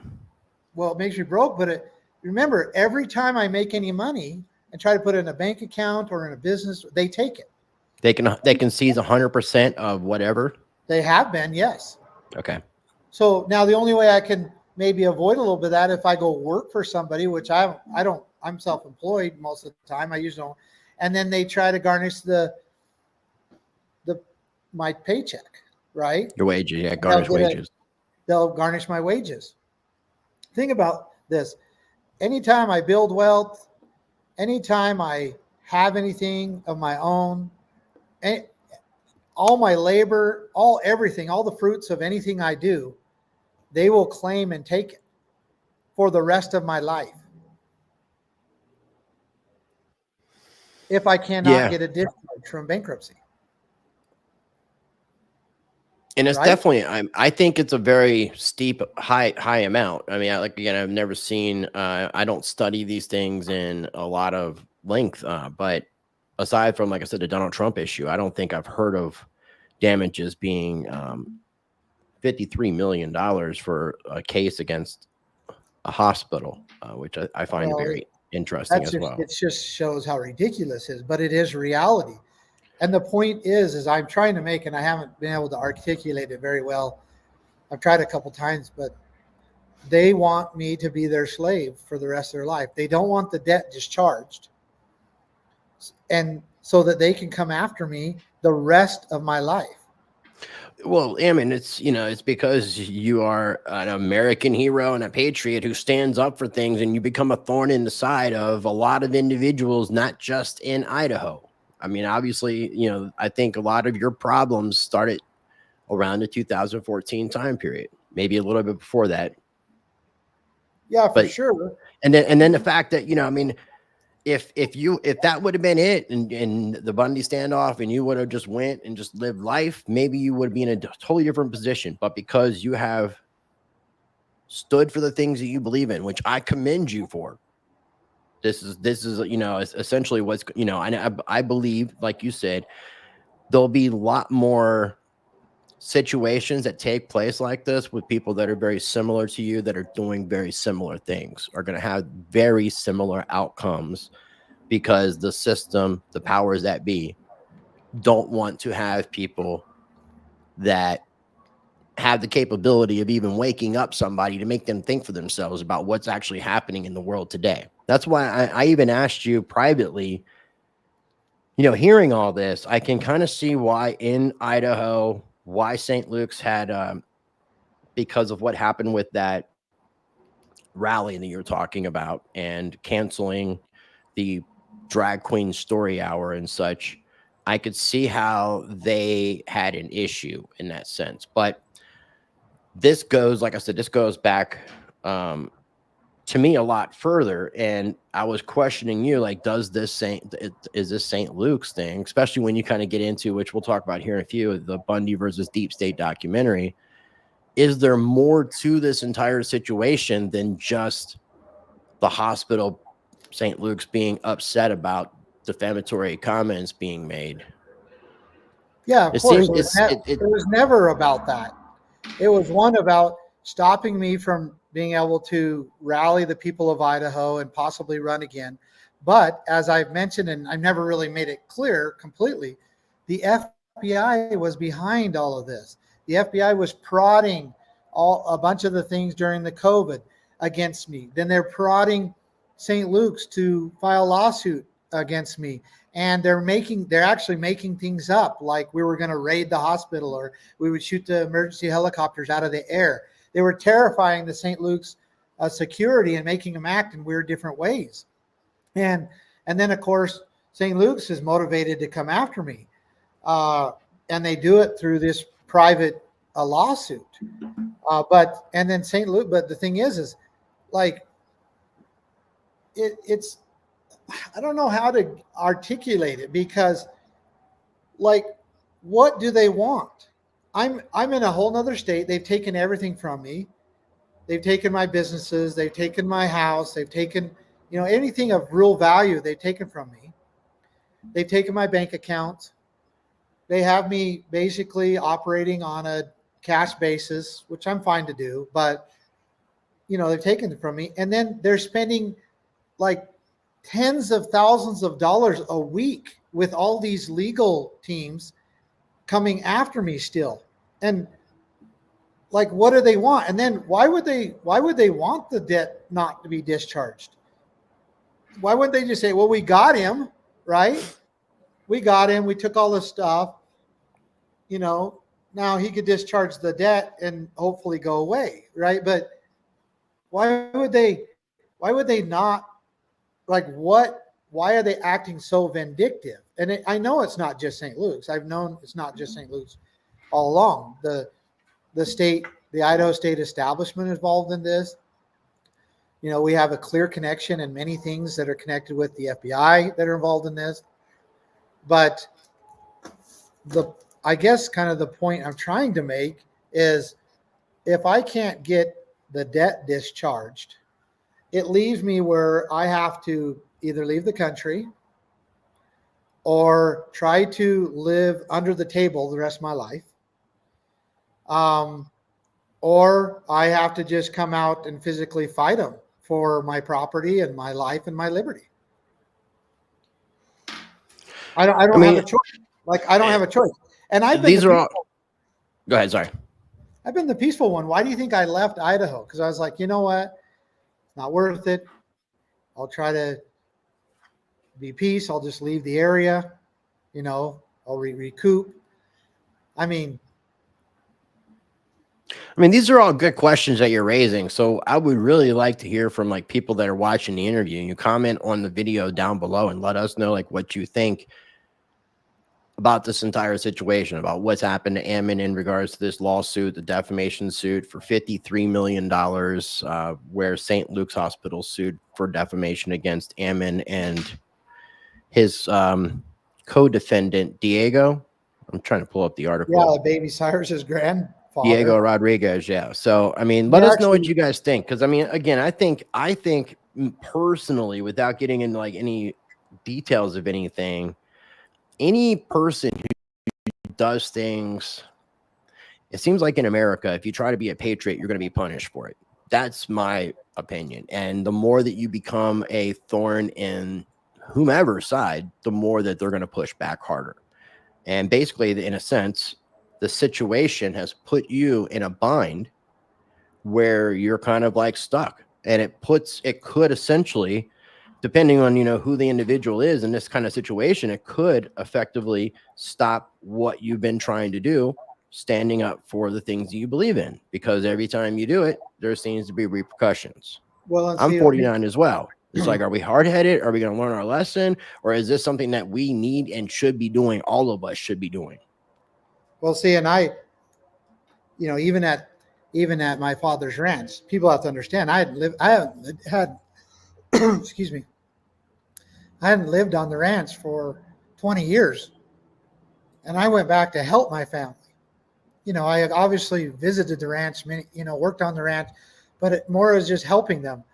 Well, it makes me broke, but remember, every time I make any money and try to put it in a bank account or in a business, they take it. They can seize 100% of whatever? They have been, yes. Okay. So now the only way I can maybe avoid a little bit of that if I go work for somebody, which I'm self-employed most of the time. I usually don't. And then they try to garnish my paycheck, right? Your wages, yeah, garnish wages. They'll garnish my wages. Think about this. Anytime I build wealth, anytime I have anything of my own, all my labor, everything, all the fruits of anything I do, they will claim and take it for the rest of my life. If I cannot get a discharge from bankruptcy. And it's definitely, I think it's a very steep, high amount. I mean, again, I've never seen, I don't study these things in a lot of length, but aside from, like I said, the Donald Trump issue, I don't think I've heard of damages being $53 million for a case against a hospital, which I find Well, very interesting as well. it just shows how ridiculous it is, but it is reality. And the point is I'm trying to make, and I haven't been able to articulate it very well. I've tried a couple times, but they want me to be their slave for the rest of their life. They don't want the debt discharged, and so that they can come after me the rest of my life. Well, Ammon, it's, it's because you are an American hero and a patriot who stands up for things, and you become a thorn in the side of a lot of individuals, not just in Idaho. I mean, obviously, I think a lot of your problems started around the 2014 time period, maybe a little bit before that. Yeah, for sure. And then the fact that, I mean, if that would have been it, and the Bundy standoff, and you would have just went and just lived life, maybe you would be in a totally different position. But because you have stood for the things that you believe in, which I commend you for, this is essentially what's, and I believe, like you said, there'll be a lot more situations that take place like this with people that are very similar to you, that are doing very similar things, are going to have very similar outcomes, because the system, the powers that be, don't want to have people that have the capability of even waking up somebody to make them think for themselves about what's actually happening in the world today. That's why I even asked you privately, hearing all this, I can kind of see why in Idaho, why St. Luke's had, because of what happened with that rally that you're talking about, and canceling the drag queen story hour and such. I could see how they had an issue in that sense. But this goes, like I said, this goes back to me a lot further. And I was questioning you, like, is this St. Luke's thing, especially when you kind of get into, which we'll talk about here in a few, the Bundy versus Deep State documentary. Is there more to this entire situation than just the hospital, St. Luke's, being upset about defamatory comments being made? Yeah, of course. It was never about that. It was one about stopping me from being able to rally the people of Idaho and possibly run again. But as I've mentioned, and I've never really made it clear completely, the FBI was behind all of this. The FBI was prodding a bunch of the things during the COVID against me. Then they're prodding St. Luke's to file a lawsuit against me. And they're actually making things up, like we were going to raid the hospital, or we would shoot the emergency helicopters out of the air. They were terrifying the St. Luke's security and making them act in weird different ways. And then, of course, St. Luke's is motivated to come after me. And they do it through this private lawsuit. But the thing is like, it's, I don't know how to articulate it, because, like, what do they want? I'm in a whole nother state. They've taken everything from me. They've taken my businesses. They've taken my house. They've taken, anything of real value they've taken from me. They've taken my bank account. They have me basically operating on a cash basis, which I'm fine to do, but, they've taken it from me. And then they're spending like tens of thousands of dollars a week with all these legal teams coming after me still. And, like, what do they want? And then why would they want the debt not to be discharged? Why wouldn't they just say, well, we got him, right? We got him. We took all this stuff. Now he could discharge the debt and hopefully go away, right? But why would they not? Like, why are they acting so vindictive? And I know it's not just St. Luke's. I've known it's not just St. Luke's all along. The Idaho State establishment is involved in this. We have a clear connection in many things that are connected with the FBI that are involved in this. But I guess kind of the point I'm trying to make is, if I can't get the debt discharged, it leaves me where I have to either leave the country or try to live under the table the rest of my life. Or I have to just come out and physically fight them for my property and my life and my liberty. I don't have a choice. Like, I don't have a choice. And I've been Go ahead, sorry. I've been the peaceful one. Why do you think I left Idaho? Because I was like, you know what? Not worth it. I'll try to be peace. I'll just leave the area. I'll recoup. I mean, these are all good questions that you're raising. So I would really like to hear from like people that are watching the interview. You comment on the video down below and let us know like what you think about this entire situation, about what's happened to Ammon in regards to this lawsuit, the defamation suit for $53 million, where St. Luke's Hospital sued for defamation against Ammon and his co-defendant, Diego. I'm trying to pull up the article. Yeah, baby Cyrus's grandfather. Diego Rodriguez, yeah. So, let us know what you guys think. Because, again, I think personally, without getting into like any details of anything, any person who does things, it seems like in America, if you try to be a patriot, you're going to be punished for it. That's my opinion. And the more that you become a thorn in whomever's side, the more that they're going to push back harder. And basically, in a sense, the situation has put you in a bind where you're kind of like stuck. And it could essentially, depending on, who the individual is in this kind of situation, it could effectively stop what you've been trying to do, standing up for the things that you believe in, because every time you do it, there seems to be repercussions. Well, I'm 49 as well. It's like, are we hard-headed? Are we going to learn our lesson? Or is this something that we need and should be doing? All of us should be doing. Well, see, and I, even at my father's ranch, people have to understand, I had excuse me, I hadn't lived on the ranch for 20 years. And I went back to help my family. I had obviously visited the ranch, worked on the ranch, but it more as just helping them.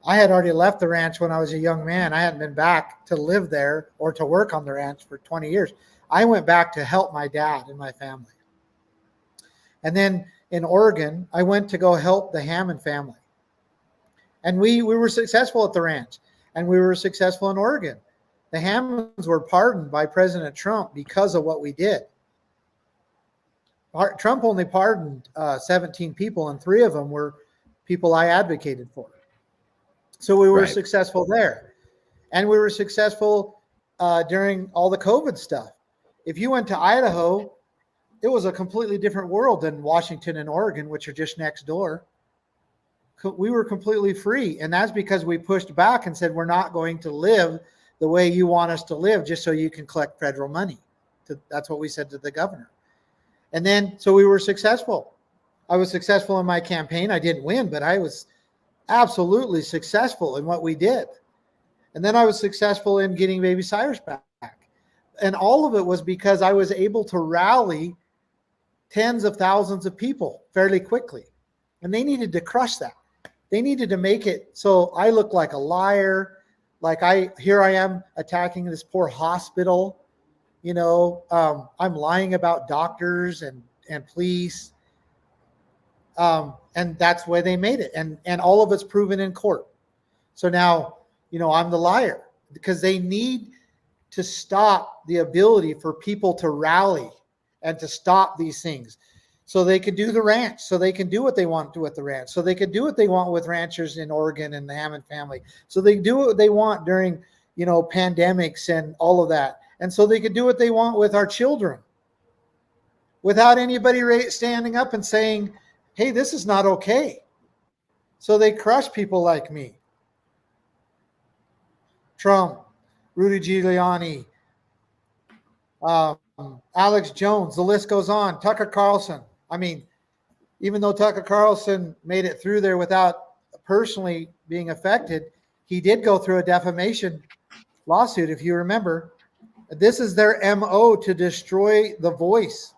I had already left the ranch when I was a young man. I hadn't been back to live there or to work on the ranch for 20 years. I went back to help my dad and my family. And then in Oregon, I went to go help the Hammond family. And we were successful at the ranch, and we were successful in Oregon. The Hammonds were pardoned by President Trump because of what we did. Trump only pardoned 17 people, and 3 of them were people I advocated for. So we were successful there. And we were successful during all the COVID stuff. If you went to Idaho, it was a completely different world than Washington and Oregon, which are just next door. We were completely free. And that's because we pushed back and said, we're not going to live the way you want us to live just so you can collect federal money. That's what we said to the governor. And then, so we were successful. I was successful in my campaign. I didn't win, but I was absolutely successful in what we did. And then I was successful in getting baby Cyrus back. And all of it was because I was able to rally tens of thousands of people fairly quickly. And they needed to crush that. They needed to make it so I look like a liar. Like here I am attacking this poor hospital. I'm lying about doctors and police. And that's where they made it. And all of it's proven in court. So now, I'm the liar, because they need to stop the ability for people to rally and to stop these things. So they could do the ranch, so they can do what they want to with the ranch, so they could do what they want with ranchers in Oregon and the Hammond family. So they do what they want during, pandemics and all of that. And so they could do what they want with our children without anybody standing up and saying, hey, this is not okay. So they crush people like me. Trump, Rudy Giuliani, Alex Jones, the list goes on. Tucker Carlson. Even though Tucker Carlson made it through there without personally being affected, he did go through a defamation lawsuit, if you remember. This is their MO, to destroy the voice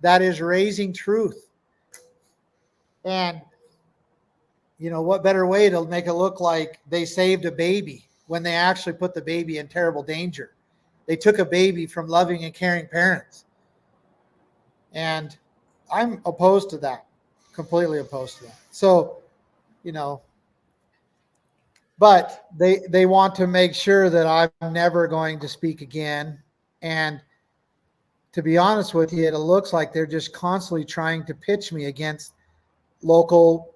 that is raising truth. And, what better way to make it look like they saved a baby when they actually put the baby in terrible danger? They took a baby from loving and caring parents. And I'm opposed to that, completely opposed to that. So, you know, but they want to make sure that I'm never going to speak again. And to be honest with you, it looks like they're just constantly trying to pitch me against local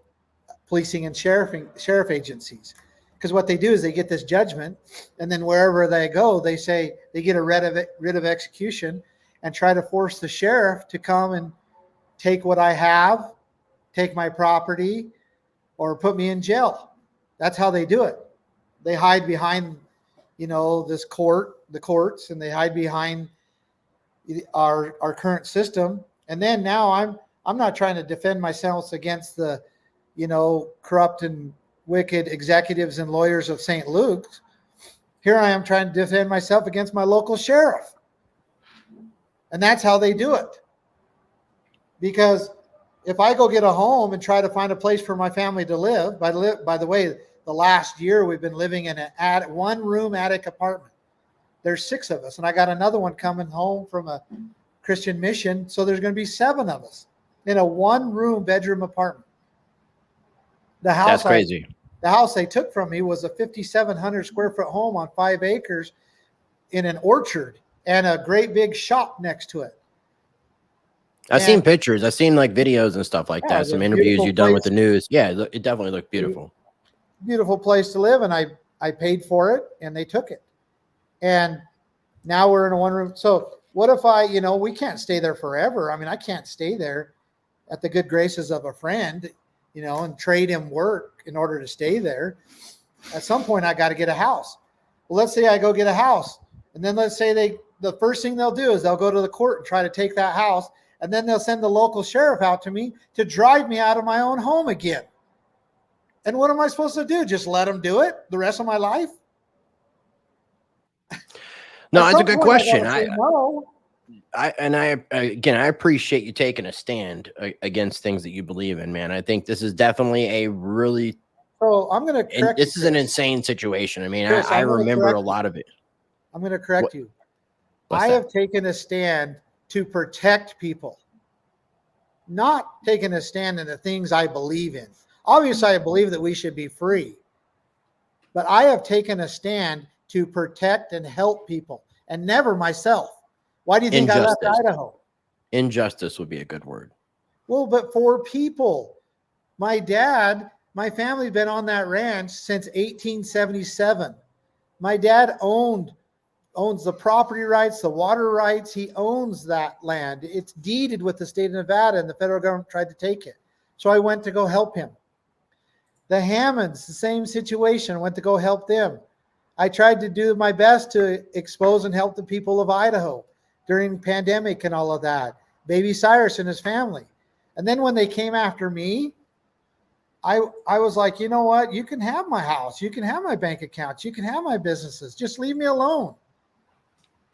policing and sheriff agencies. Because what they do is they get this judgment, and then wherever they go, they say they get a writ of execution and try to force the sheriff to come and take what I have, take my property, or put me in jail. That's how they do it. They hide behind, the courts, and they hide behind our current system. And then now I'm not trying to defend myself against the, corrupt and wicked executives and lawyers of St. Luke's. Here I am trying to defend myself against my local sheriff. And that's how they do it. Because if I go get a home and try to find a place for my family to live, by the way, the last year we've been living in a one-room attic apartment. There's 6 of us, and I got another one coming home from a Christian mission, so there's going to be 7 of us in a one-room bedroom apartment. That's crazy. The house they took from me was a 5,700 square foot home on 5 acres in an orchard and a great big shop next to it. I've seen pictures. I've seen like videos and stuff like that. Some interviews you've done with the news. Yeah, it definitely looked beautiful. Beautiful place to live, and I paid for it, and they took it. And now we're in a one-room. So what if we can't stay there forever. I mean, I can't stay there at the good graces of a friend, and trade him work in order to stay there. At some point, I got to get a house. Well, let's say I go get a house, and then let's say the first thing they'll do is they'll go to the court and try to take that house, and then they'll send the local sheriff out to me to drive me out of my own home again. And what am I supposed to do? Just let them do it the rest of my life? No, that's a good question. I appreciate you taking a stand against things that you believe in, man. I think this is definitely a really. So I'm going to correct. This is an insane situation. I mean, Chris, I remember a lot of it. I'm going to correct you. I have taken a stand to protect people, not taking a stand in the things I believe in. Obviously, I believe that we should be free, but I have taken a stand to protect and help people, and never myself. Why do you think I left Idaho? Injustice would be a good word. Well, but for people, my family's been on that ranch since 1877. My dad owns the property rights, the water rights. He owns that land. It's deeded with the state of Nevada, and the federal government tried to take it. So I went to go help him. The Hammonds, the same situation. I went to go help them. I tried to do my best to expose and help the people of Idaho during pandemic and all of that. Baby Cyrus and his family. And then when they came after me, I was like, you know what? You can have my house. You can have my bank accounts. You can have my businesses. Just leave me alone.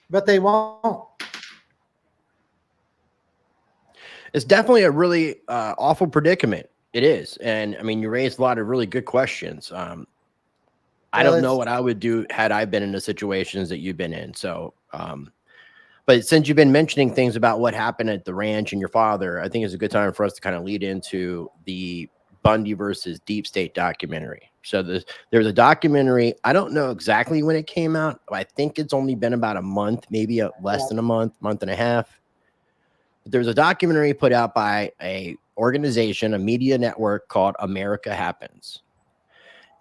But they won't. It's definitely a really awful predicament. It is. And I mean, you raised a lot of really good questions. I don't know what I would do had I been in the situations that you've been in. So, but since you've been mentioning things about what happened at the ranch and your father, I think it's a good time for us to kind of lead into the Bundy versus Deep State documentary. So there's a documentary. I don't know exactly when it came out. I think it's only been about a month, maybe less than a month and a half. But there's a documentary put out by a organization, a media network called America Happens.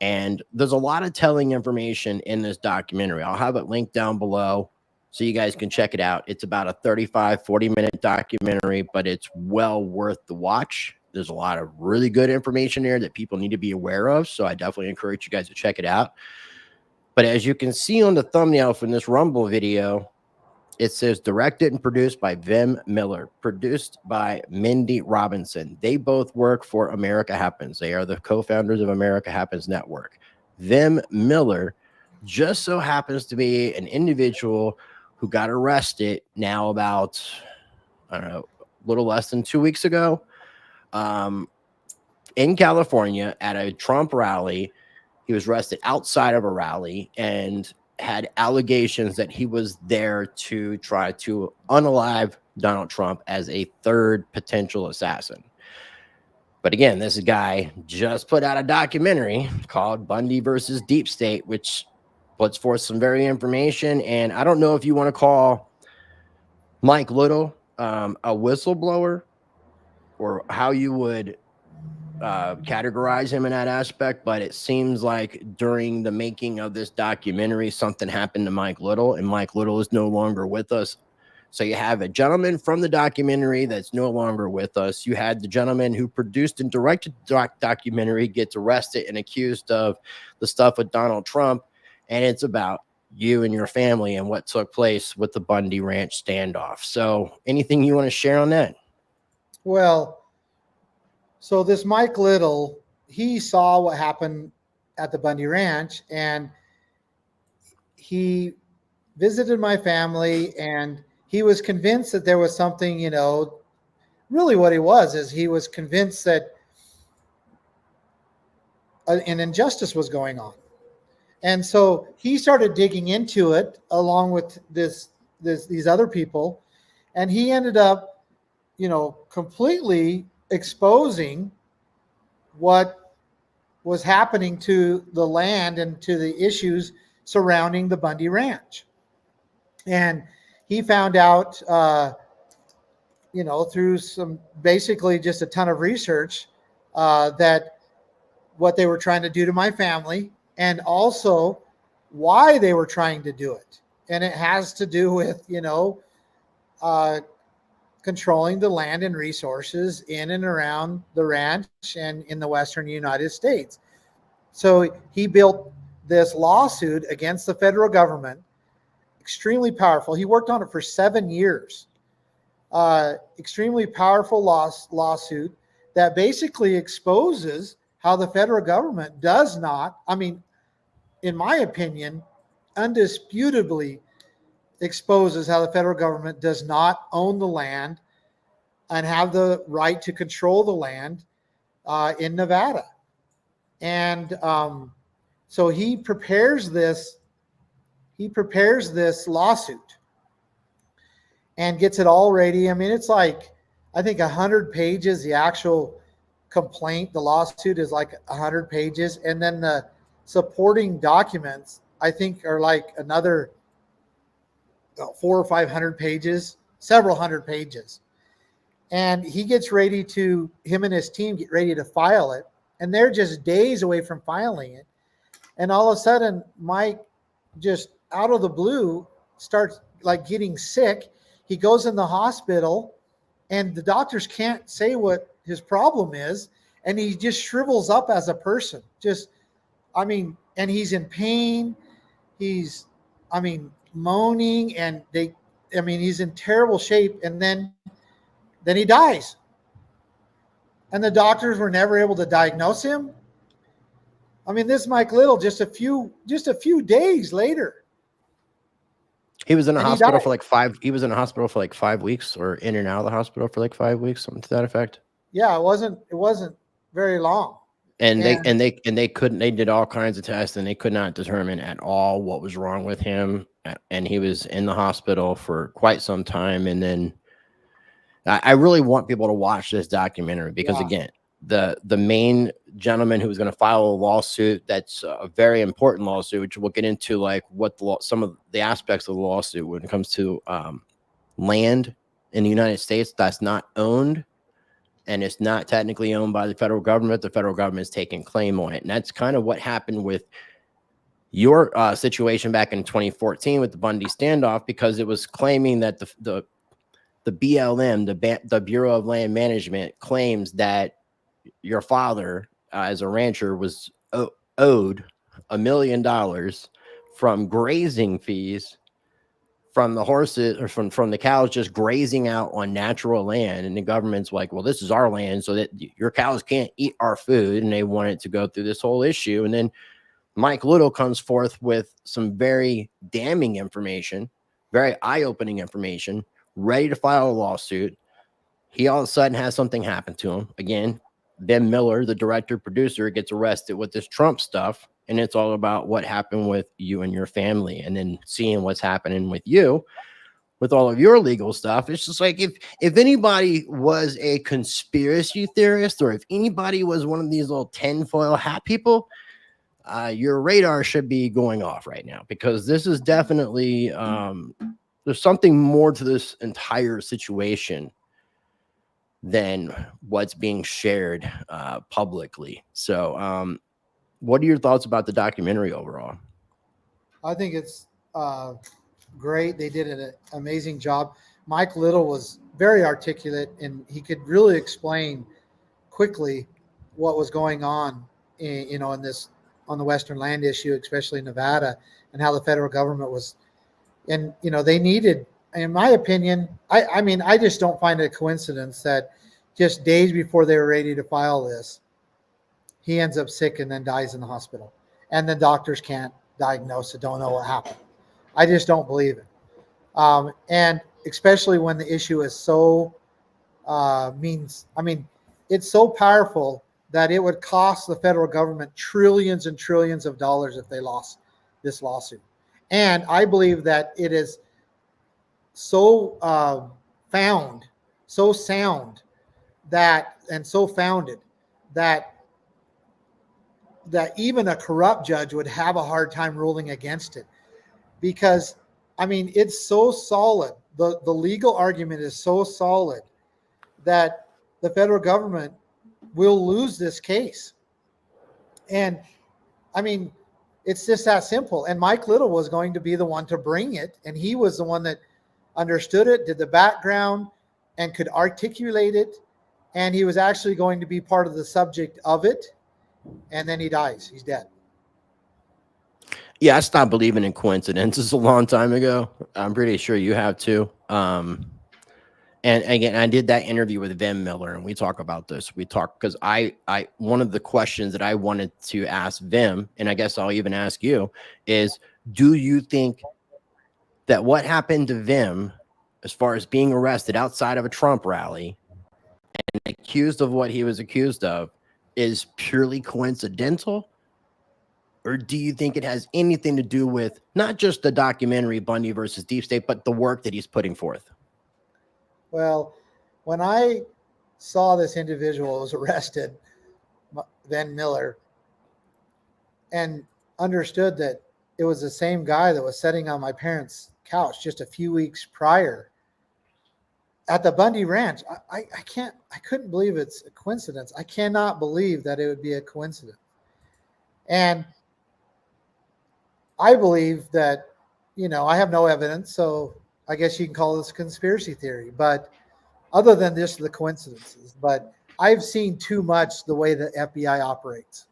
And there's a lot of telling information in this documentary. I'll have it linked down below so you guys can check it out. It's about a 40-minute documentary, but it's well worth the watch. There's a lot of really good information there that people need to be aware of. So I definitely encourage you guys to check it out. But as you can see on the thumbnail from this Rumble video, it says directed and produced by Vem Miller, produced by Mindy Robinson. They both work for America Happens. They are the co-founders of America Happens Network. Vem Miller just so happens to be an individual who got arrested now about, I don't know, a little less than 2 weeks ago in California at a Trump rally. He was arrested outside of a rally and had allegations that he was there to try to unalive Donald Trump as a third potential assassin. But again, this guy just put out a documentary called Bundy versus Deep State, which puts forth some very information. And I don't know if you want to call Mike Little a whistleblower or how you would categorize him in that aspect, but it seems like during the making of this documentary, something happened to Mike Little, and Mike Little is no longer with us. So you have a gentleman from the documentary that's no longer with us. You had the gentleman who produced and directed the documentary gets arrested and accused of the stuff with Donald Trump. And it's about you and your family and what took place with the Bundy Ranch standoff. So anything you want to share on that? Well, so this Mike Little, he saw what happened at the Bundy Ranch, and he visited my family, and he was convinced that there was something, you know, really what he was is he was convinced that an injustice was going on. And so he started digging into it along with these other people. And he ended up, you know, completely exposing what was happening to the land and to the issues surrounding the Bundy Ranch. And he found out, you know, through some basically just a ton of research that what they were trying to do to my family and also why they were trying to do it. And it has to do with, you know, controlling the land and resources in and around the ranch and in the Western United States. So he built this lawsuit against the federal government, extremely powerful. He worked on it for 7 years. Extremely powerful lawsuit that basically exposes how the federal government does not, I mean, in my opinion, undisputably exposes how the federal government does not own the land and have the right to control the land in Nevada. And so he prepares this lawsuit and gets it all ready. I mean, it's like, I think 100 pages. The actual complaint, the lawsuit is like 100 pages. And then the supporting documents, I think, are like another 400 or 500 pages, several hundred pages. And he gets ready to, him and his team get ready to file it. And they're just days away from filing it. And all of a sudden, Mike just out of the blue starts like getting sick. He goes in the hospital and the doctors can't say what his problem is. And he just shrivels up as a person. Just, I mean, and he's in pain. He's, I mean, moaning, and he's in terrible shape. And then he dies. And the doctors were never able to diagnose him. I mean, this Mike Little, just a few days later. He was in a hospital for like 5. He was in a hospital for like 5 weeks, or in and out of the hospital for like 5 weeks, something to that effect. Yeah, it wasn't very long. And they couldn't. They did all kinds of tests, and they could not determine at all what was wrong with him. And he was in the hospital for quite some time. And then I really want people to watch this documentary because, again, the main gentleman who was going to file a lawsuit, that's a very important lawsuit, which we'll get into, like what some of the aspects of the lawsuit when it comes to land in the United States that's not owned, and it's not technically owned by the federal government. The federal government is taking claim on it. And that's kind of what happened with your situation back in 2014 with the Bundy standoff, because it was claiming that the BLM, the Bureau of Land Management, claims that your father, as a rancher, was owed $1 million from grazing fees from the horses, or from the cows just grazing out on natural land. And the government's like, well, this is our land, so that your cows can't eat our food. And they wanted to go through this whole issue. And then Mike Little comes forth with some very damning information, very eye-opening information, ready to file a lawsuit. He all of a sudden has something happen to him. Again, Vem Miller, the director producer, gets arrested with this Trump stuff, and it's all about what happened with you and your family, and then seeing what's happening with you with all of your legal stuff. It's just like if anybody was a conspiracy theorist, or if anybody was one of these little tinfoil hat people, your radar should be going off right now, because this is definitely there's something more to this entire situation than what's being shared publicly. So what are your thoughts about the documentary overall? I think it's great. They did an amazing job. Mike Little was very articulate, and he could really explain quickly what was going on in this, on the Western land issue, especially Nevada, and how the federal government was, and they needed, in my opinion, I mean, I just don't find it a coincidence that just days before they were ready to file this, he ends up sick and then dies in the hospital, and the doctors can't diagnose it, don't know what happened. I just don't believe it. And especially when the issue is so it's so powerful that it would cost the federal government trillions and trillions of dollars if they lost this lawsuit. And I believe that it is so so sound that, and so founded that even a corrupt judge would have a hard time ruling against it, because I mean, it's so solid. The legal argument is so solid that the federal government will lose this case. And I mean, it's just that simple. And Mike Little was going to be the one to bring it, and he was the one that understood it, did the background, and could articulate it. And he was actually going to be part of the subject of it. And then he dies. He's dead. Yeah, I stopped believing in coincidences a long time ago. I'm pretty sure you have too. And again, I did that interview with Vem Miller, and we talk about this. We talk because I one of the questions that I wanted to ask Vem, and I guess I'll even ask you, is do you think that what happened to Vem, as far as being arrested outside of a Trump rally and accused of what he was accused of, is purely coincidental? Or do you think it has anything to do with not just the documentary Bundy versus Deep State, but the work that he's putting forth? Well, when I saw this individual was arrested, Vem Miller, and understood that it was the same guy that was sitting on my parents' couch just a few weeks prior at the Bundy Ranch, I couldn't believe it's a coincidence. I cannot believe that it would be a coincidence. And I believe that, I have no evidence, so I guess you can call this a conspiracy theory, but other than just the coincidences, but I've seen too much the way the FBI operates.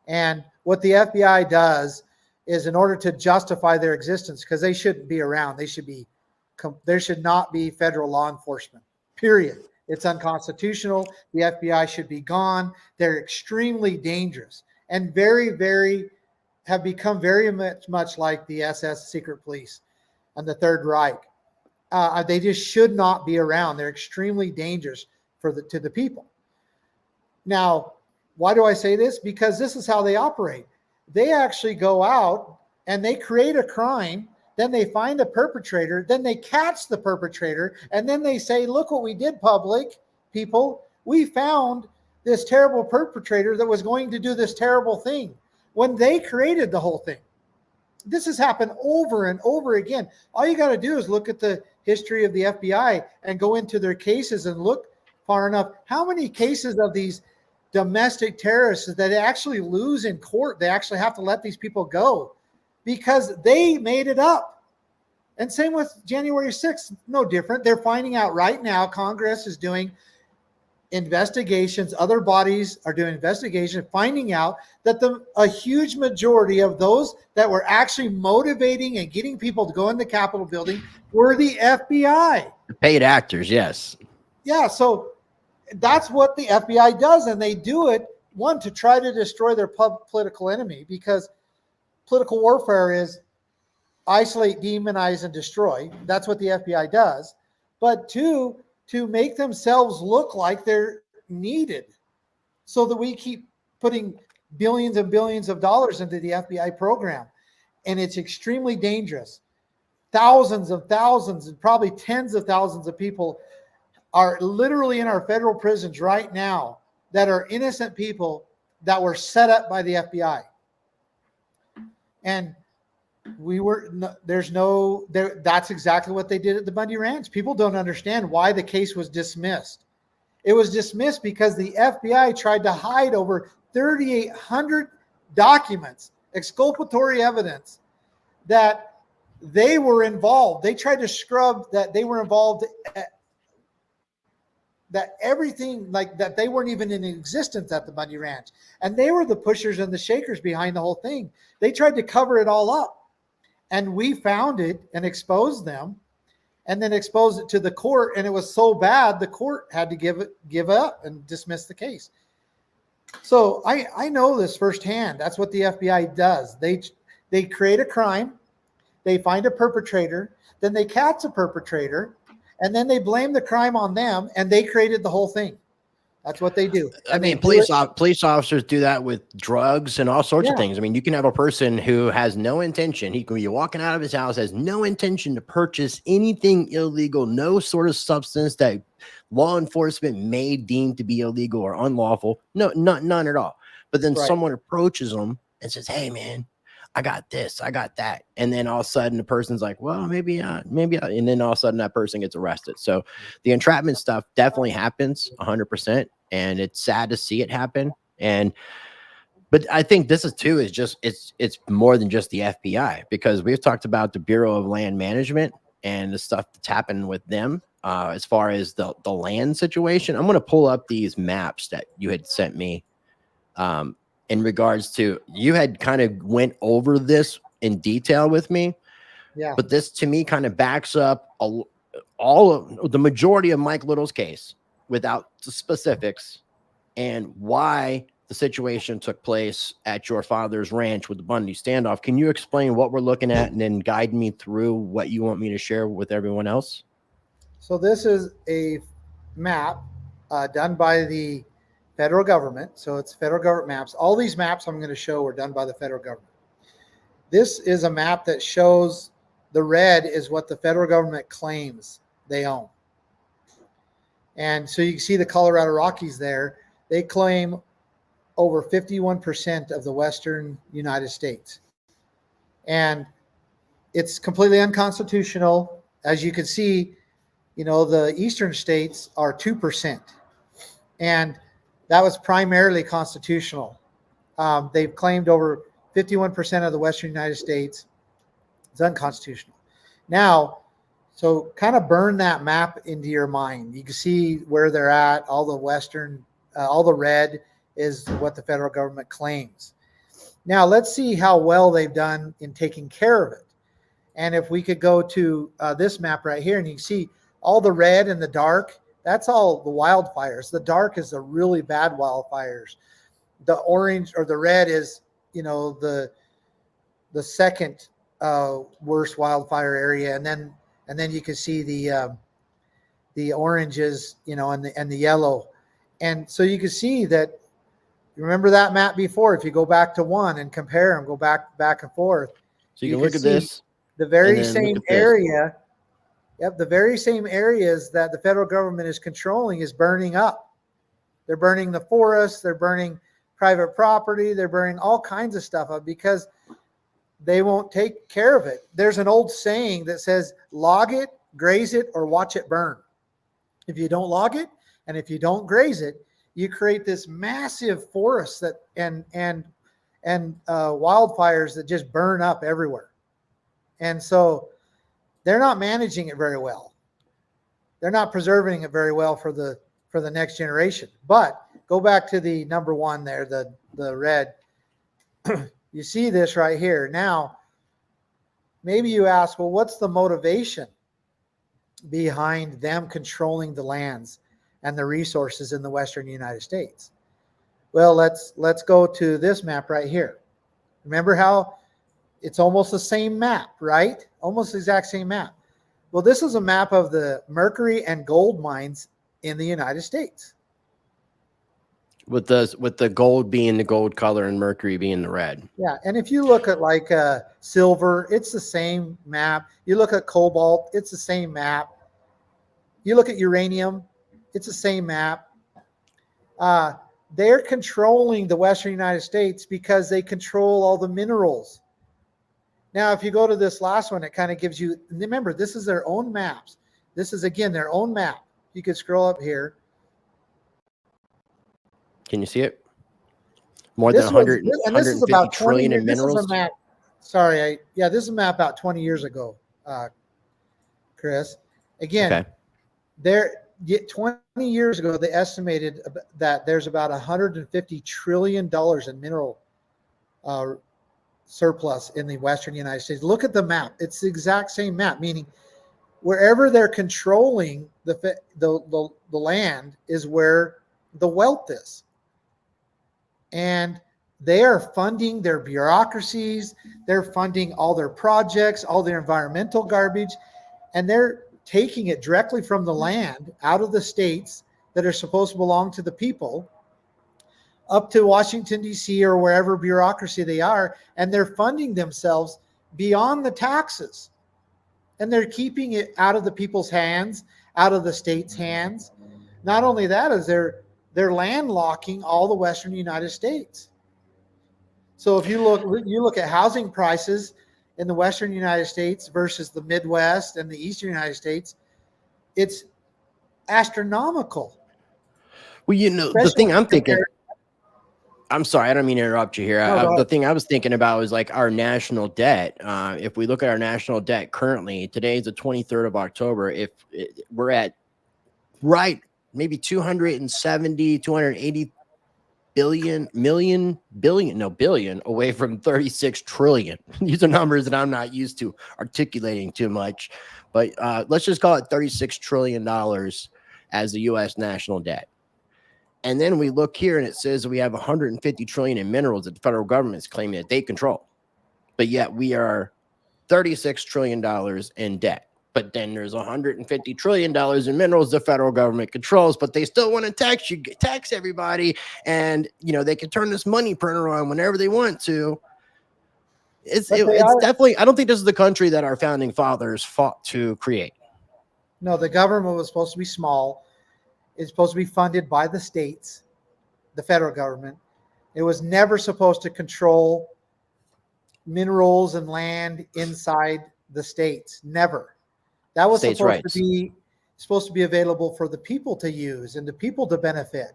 And what the FBI does is, in order to justify their existence, because they shouldn't be around, there should not be federal law enforcement, period. It's unconstitutional. The FBI should be gone. They're extremely dangerous and have become very much like the SS secret police and the Third Reich. They just should not be around. They're extremely dangerous to the people. Now, why do I say this? Because this is how they operate. They actually go out and they create a crime, then they find the perpetrator, then they catch the perpetrator, and then they say, look what we did, public people. We found this terrible perpetrator that was going to do this terrible thing, when they created the whole thing. This has happened over and over again. All you got to do is look at the history of the FBI and go into their cases and look far enough. How many cases of these domestic terrorists that they actually lose in court? They actually have to let these people go because they made it up. And same with January 6th, no different. They're finding out right now, Congress is doing investigations, other bodies are doing investigations, finding out that a huge majority of those that were actually motivating and getting people to go in the Capitol building were the FBI. The paid actors, yes. Yeah, so that's what the FBI does, and they do it, one, to try to destroy their political enemy, because political warfare is isolate, demonize, and destroy. That's what the FBI does. But two, to make themselves look like they're needed. so that we keep putting billions and billions of dollars into the FBI program. And it's extremely dangerous. Thousands and probably tens of thousands of people are literally in our federal prisons right now that are innocent people that were set up by the FBI. And that's exactly what they did at the Bundy Ranch. People don't understand why the case was dismissed. It was dismissed because the FBI tried to hide over 3,800 documents, exculpatory evidence that they were involved. They tried to scrub that they were involved, that everything, like that they weren't even in existence at the Bundy Ranch. And they were the pushers and the shakers behind the whole thing. They tried to cover it all up. And we found it and exposed them, and then exposed it to the court. And it was so bad, the court had to give up and dismiss the case. So I know this firsthand. That's what the FBI does. They create a crime, they find a perpetrator, then they catch a perpetrator, and then they blame the crime on them, and they created the whole thing. That's what they do. I mean, police officers do that with drugs and all sorts of things. I mean, you can have a person who has no intention. He can be walking out of his house, has no intention to purchase anything illegal, no sort of substance that law enforcement may deem to be illegal or unlawful. No, none at all. But then someone approaches them and says, "Hey, man, I got this, I got that." And then all of a sudden the person's like, well, maybe. And then all of a sudden that person gets arrested. So the entrapment stuff definitely happens 100%. And it's sad to see it happen. But I think this is just, it's more than just the FBI, because we've talked about the Bureau of Land Management and the stuff that's happened with them as far as the land situation. I'm going to pull up these maps that you had sent me in regards to, you had kind of went over this in detail with me. Yeah. But this to me kind of backs up all of the majority of Mike Little's case without the specifics, and why the situation took place at your father's ranch with the Bundy standoff. Can you explain what we're looking at and then guide me through what you want me to share with everyone else? So this is a map done by the federal government. So it's federal government maps. All these maps I'm going to show were done by the federal government. This is a map that shows the red is what the federal government claims they own. And so you can see the Colorado Rockies there. They claim over 51% of the western United States. And it's completely unconstitutional. As you can see, the eastern states are 2%. And that was primarily constitutional. They've claimed over 51% of the western United States. It's unconstitutional. Now, so kind of burn that map into your mind. You can see where they're at. All the western, all the red is what the federal government claims. Now let's see how well they've done in taking care of it. And if we could go to this map right here, and you can see all the red and the dark, that's all the wildfires. The dark is the really bad wildfires. The orange or the red is, the second worst wildfire area, and then you can see the oranges, and the yellow. And so you can see that, remember that map before, if you go back to one and compare them, go back and forth. So you can look at this. The very same area. Yep. The very same areas that the federal government is controlling is burning up. They're burning the forests. They're burning private property. They're burning all kinds of stuff up because they won't take care of it. There's an old saying that says, log it, graze it, or watch it burn. If you don't log it and if you don't graze it, you create this massive forest that and wildfires that just burn up everywhere. And so they're not managing it very well. They're not preserving it very well for the next generation. But go back to the number one there, the red. You see this right here. Now, maybe you ask, well, what's the motivation behind them controlling the lands and the resources in the western United States? Well, let's go to this map right here. Remember how it's almost the same map, right? Almost the exact same map. Well, this is a map of the mercury and gold mines in the United States. with the gold being the gold color and mercury being the red. Yeah, and if you look at like silver, it's the same map. You look at cobalt, it's the same map. You look at uranium, it's the same map. They're controlling the Western United States because they control all the minerals. Now, if you go to this last one, it kind of gives you, remember, this is their own maps. This is, again, their own map. You could scroll up here. Can you see it? More This than was, 100, and this is 150 about 20 trillion years, in this is minerals. a map. Sorry, this is a map about 20 years ago, Chris. Again, Okay. there 20 years ago, they estimated that there's about $150 trillion in mineral surplus in the Western United States. Look at the map. It's the exact same map, meaning wherever they're controlling the land is where the wealth is. And they are funding their bureaucracies. They're funding all their projects, all their environmental garbage, and they're taking it directly from the land out of the states that are supposed to belong to the people up to Washington, D.C. or wherever bureaucracy they are, and they're funding themselves beyond the taxes. And they're keeping it out of the people's hands, out of the state's hands. Not only that, is they're landlocking all the Western United States. So if you look at housing prices in the Western United States versus the Midwest and the Eastern United States, it's astronomical. Well, you know, the thing I'm thinking, I'm sorry, I don't mean to interrupt you here. The thing I was thinking about was like our national debt. If we look at our national debt currently, today is the 23rd of October. If we're at maybe 280 billion away from 36 trillion. These are numbers that I'm not used to articulating too much, but let's just call it $36 trillion as the U.S. national debt. And then we look here and it says we have 150 trillion in minerals that the federal government is claiming that they control, but yet we are $36 trillion in debt. But then there's $150 trillion in minerals the federal government controls, but they still want to tax everybody. And, you know, they can turn this money printer on whenever they want to. It's definitely, I don't think this is the country that our founding fathers fought to create. No, the government was supposed to be small. It's supposed to be funded by the states, the federal government. It was never supposed to control minerals and land inside the states. Never. That was supposed to be available for the people to use and the people to benefit.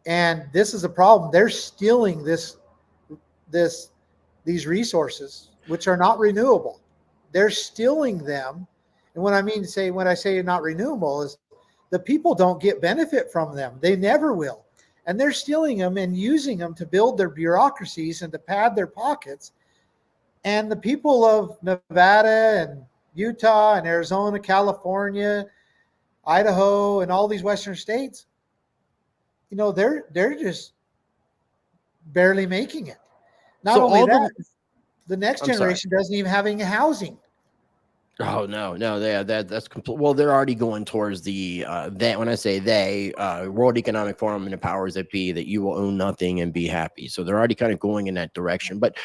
And this is a problem. They're stealing these resources, which are not renewable. They're stealing them. And when I say not renewable is the people don't get benefit from them. They never will. And they're stealing them and using them to build their bureaucracies and to pad their pockets. And the people of Nevada and Utah and Arizona, California, Idaho, and all these Western states, you know, they're just barely making it. Not only that, the next generation doesn't even have any housing. Oh no, that's complete. Well, they're already going towards the that when I say they, World Economic Forum and the powers that be, that you will own nothing and be happy. So they're already kind of going in that direction. But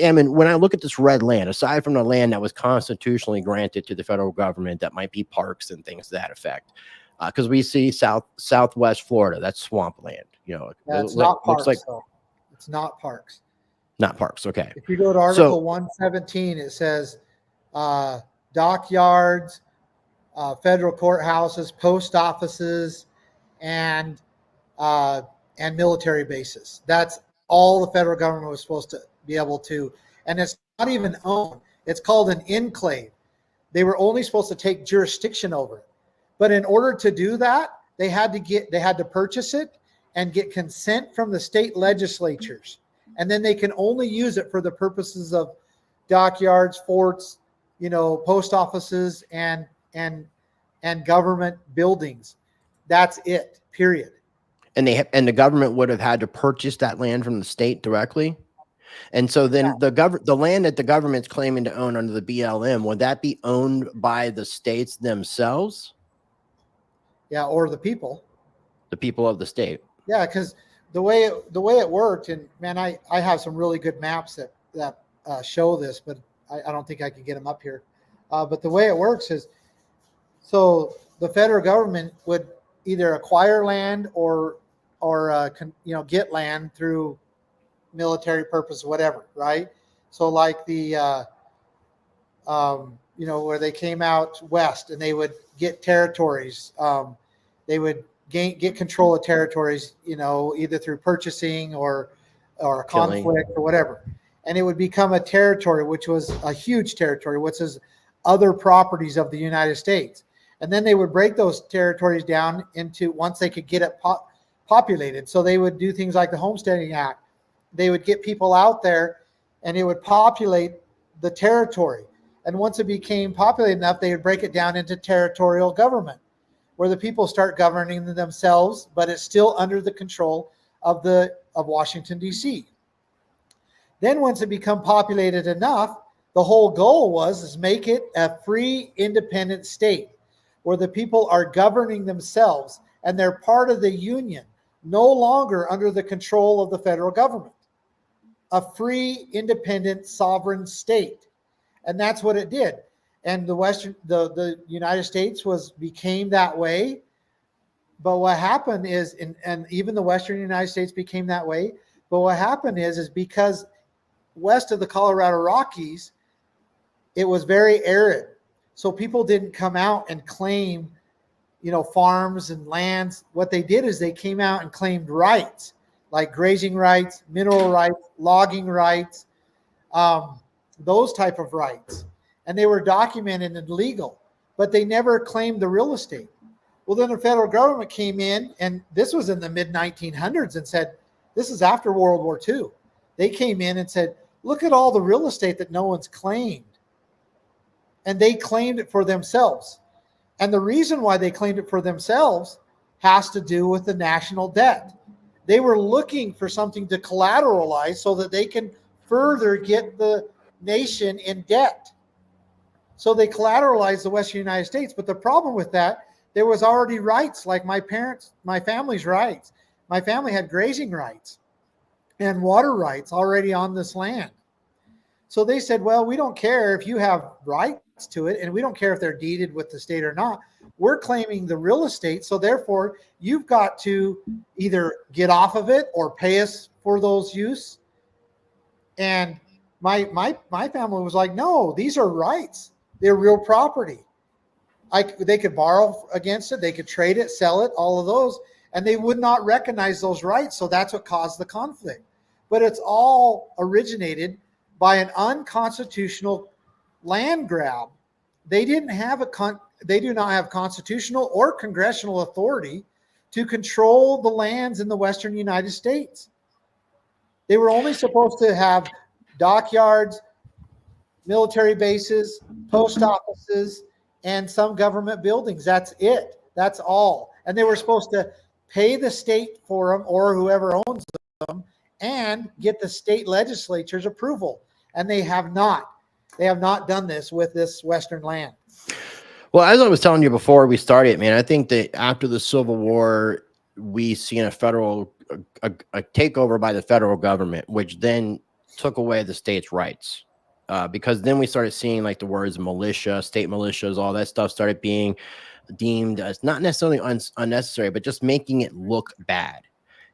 I mean, when I look at this red land, aside from the land that was constitutionally granted to the federal government, that might be parks and things to that effect, because we see Southwest Florida, that's swampland. You know, that's not parks. Looks like it's not parks. Not parks. Okay. If you go to Article 117, it says dockyards, federal courthouses, post offices, and military bases. That's all the federal government was supposed to be able to. And it's not even owned. It's called an enclave. They were only supposed to take jurisdiction over it. But in order to do that, they had to purchase it and get consent from the state legislatures. And then they can only use it for the purposes of dockyards, forts, you know, post offices and government buildings. That's it, period. And the government would have had to purchase that land from the state directly. And so then the land that the government's claiming to own under the BLM, would that be owned by the states themselves? Yeah, or the people. The people of the state. Yeah, because the way it worked, and man, I have some really good maps that show this, but I don't think I can get them up here. But the way it works is, so the federal government would either acquire land or get land through military purpose, whatever, right? So like the where they came out west and they would get territories. They would get control of territories, either through purchasing or conflict or whatever. And it would become a territory, which was a huge territory, which is other properties of the United States. And then they would break those territories down into, once they could get it populated. So they would do things like the Homesteading Act. They would get people out there and it would populate the territory. And once it became populated enough, they would break it down into territorial government, where the people start governing themselves, but it's still under the control of Washington, D.C. Then once it become populated enough, the whole goal is make it a free, independent state where the people are governing themselves and they're part of the union, no longer under the control of the federal government. A free, independent, sovereign state. And that's what it did. And the United States became that way. But what happened is, and even the Western United States became that way. But what happened is because west of the Colorado Rockies, it was very arid. So people didn't come out and claim, farms and lands. What they did is they came out and claimed rights, like grazing rights, mineral rights, logging rights, those type of rights. And they were documented and legal, but they never claimed the real estate. Well, then the federal government came in, and this was in the mid-1900s, and said, this is after World War II. They came in and said, look at all the real estate that no one's claimed. And they claimed it for themselves. And the reason why they claimed it for themselves has to do with the national debt. They were looking for something to collateralize so that they can further get the nation in debt. So they collateralized the Western United States. But the problem with that, there was already rights, like my family's rights. My family had grazing rights and water rights already on this land. So they said, well, we don't care if you have rights to it, and we don't care if they're deeded with the state or not. We're claiming the real estate, so therefore you've got to either get off of it or pay us for those use. And my family was like, no, these are rights. They're real property. They could borrow against it. They could trade it, sell it, all of those, and they would not recognize those rights. So that's what caused the conflict. But it's all originated by an unconstitutional land grab. They do not have constitutional or congressional authority to control the lands in the Western United States. They were only supposed to have dockyards, military bases, post offices, and some government buildings. That's it. That's all. And they were supposed to pay the state for them, or whoever owns them, and get the state legislature's approval. And they have not. They have not done this with this Western land. Well, as I was telling you before we started, man, I think that after the Civil War, we seen a takeover by the federal government, which then took away the states' rights. Because then we started seeing like the words militia, state militias, all that stuff started being deemed as not necessarily unnecessary, but just making it look bad.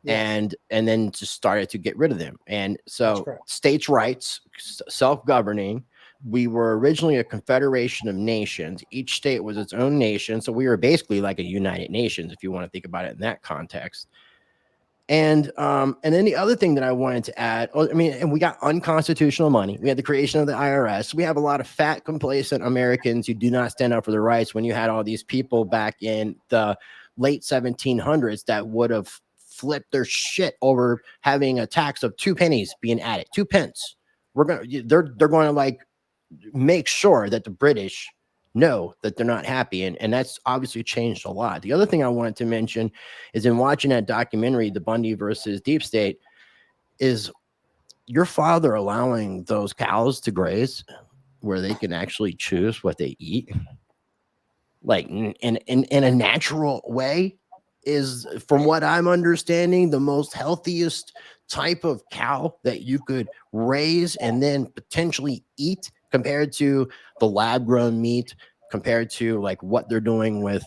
Yes. And then just started to get rid of them. And so states' rights, self-governing. We were originally a confederation of nations. Each state was its own nation. So we were basically like a United Nations, if you want to think about it in that context. And then the other thing that I wanted to add, and we got unconstitutional money. We had the creation of the IRS. We have a lot of fat, complacent Americans who do not stand up for their rights, when you had all these people back in the late 1700s that would have flipped their shit over having a tax of 2 pennies being added, 2 pence. They're going to like make sure that the British know that they're not happy. And that's obviously changed a lot. The other thing I wanted to mention is, in watching that documentary, the Bundy versus Deep State, is your father allowing those cows to graze where they can actually choose what they eat, like in a natural way. is, from what I'm understanding, the most healthiest type of cow that you could raise and then potentially eat, compared to the lab grown meat, compared to like what they're doing with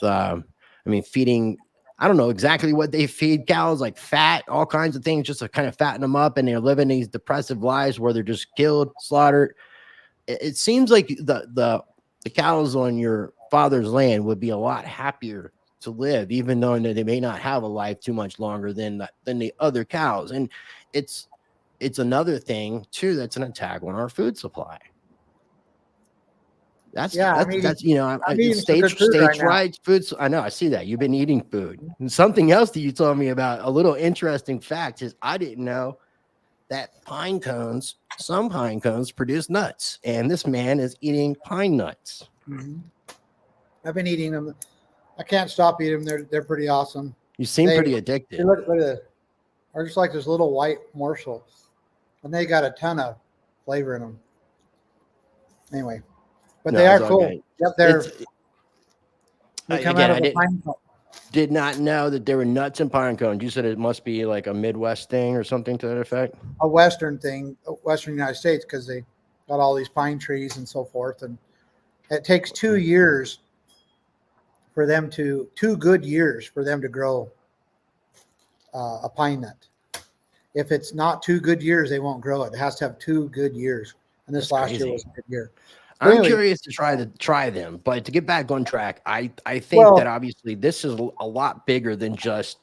feeding, I don't know exactly what they feed cows, like fat, all kinds of things, just to kind of fatten them up, and they're living these depressive lives where they're just killed, slaughtered. It seems like the cows on your father's land would be a lot happier to live, even though they may not have a life too much longer than the other cows. And it's another thing too that's an attack on our food supply. That's I'm eating some good food right states' now. rights, foods. I know, I see that you've been eating food. And something else that you told me about, a little interesting fact, is I didn't know that some pine cones produce nuts, and this man is eating pine nuts. Mm-hmm. I've been eating them. I can't stop eating them. They're pretty awesome. You seem pretty addicted. Look at this. They're just like this little white morsel, and they got a ton of flavor in them. Anyway, but they are cool. Okay. Yep, they come out of a pine cone. Did not know that there were nuts in pine cones. You said it must be like a Midwest thing or something to that effect. A Western thing, Western United States, because they got all these pine trees and so forth, and it takes 2 years for them to 2 good years for them to grow a pine nut. If it's not 2 good years, they won't grow it. It has to have 2 good years, and this last year was a good year. I'm curious to try them, but to get back on track, I think that obviously this is a lot bigger than just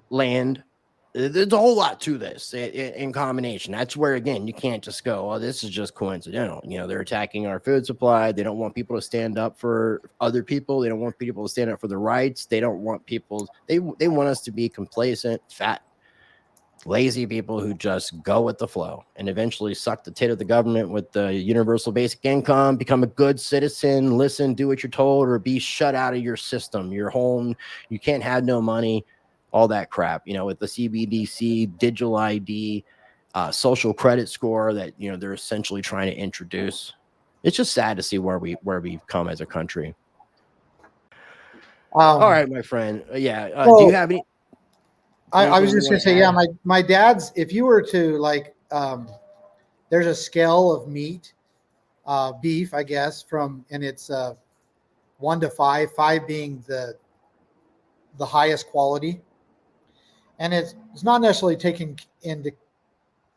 land. There's a whole lot to this in combination. That's where, again, you can't just go, oh, this is just coincidental. They're attacking our food supply. They don't want people to stand up for other people. They don't want people to stand up for their rights. They don't want people. They want us to be complacent, fat, lazy people who just go with the flow and eventually suck the tit of the government with the universal basic income, become a good citizen, listen, do what you're told, or be shut out of your system, your home. You can't have no money, all that crap, with the CBDC, digital ID, social credit score that, they're essentially trying to introduce. It's just sad to see where we've come as a country. All right, my friend. Do you have any? I was just going to say, my dad's, if you were to there's a scale of meat, beef, I guess, and it's 1 to 5, 5 being the highest quality. And it's not necessarily taking into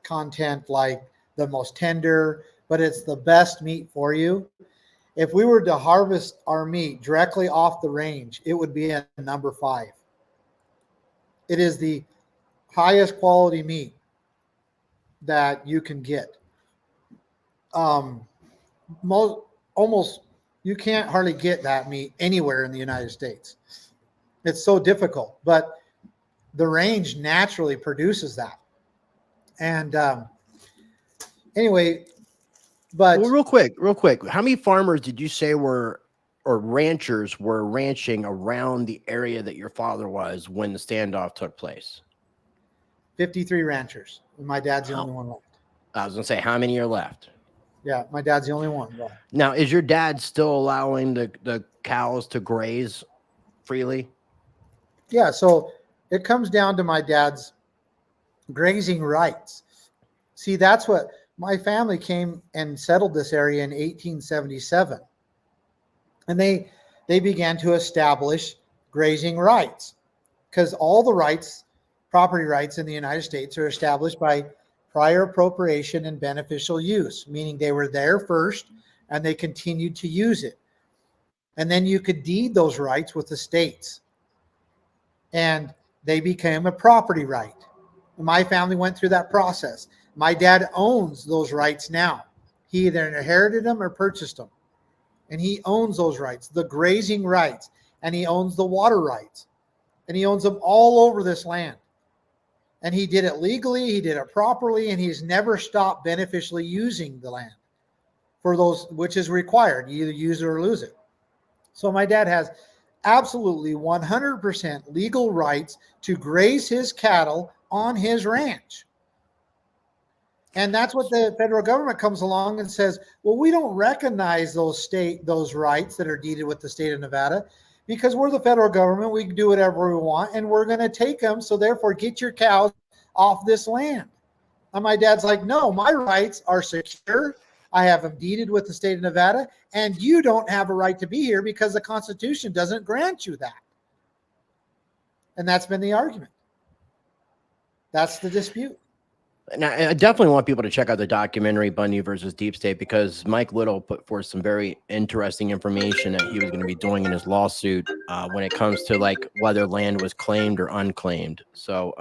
content like the most tender, but it's the best meat for you. If we were to harvest our meat directly off the range, it would be a number 5. It is the highest quality meat that you can get. You can't hardly get that meat anywhere in the United States. It's so difficult, but the range naturally produces that. And anyway, but real quick, how many farmers did you say ranchers were ranching around the area that your father was when the standoff took place? 53 ranchers. My dad's the only one left. I was going to say, how many are left? Yeah, my dad's the only one left. Now, is your dad still allowing the cows to graze freely? Yeah, so it comes down to my dad's grazing rights. See, that's what my family came and settled this area in 1877. And they began to establish grazing rights, because all the rights, property rights in the United States, are established by prior appropriation and beneficial use, meaning they were there first and they continued to use it. And then you could deed those rights with the states, and they became a property right. My family went through that process. My dad owns those rights now. He either inherited them or purchased them. And he owns those rights, the grazing rights, and he owns the water rights. And he owns them all over this land. And he did it legally, he did it properly, and he's never stopped beneficially using the land for those, which is required. You either use it or lose it. So my dad has absolutely 100% legal rights to graze his cattle on his ranch. And that's what the federal government comes along and says, well, we don't recognize those rights that are deeded with the state of Nevada, because we're the federal government. We can do whatever we want, and we're going to take them. So therefore, get your cows off this land. And my dad's like, no, my rights are secure. I have them deeded with the state of Nevada, and you don't have a right to be here because the Constitution doesn't grant you that. And that's been the argument. That's the dispute. And I definitely want people to check out the documentary Bundy versus Deep State, because Mike Little put forth some very interesting information that he was going to be doing in his lawsuit when it comes to like whether land was claimed or unclaimed. So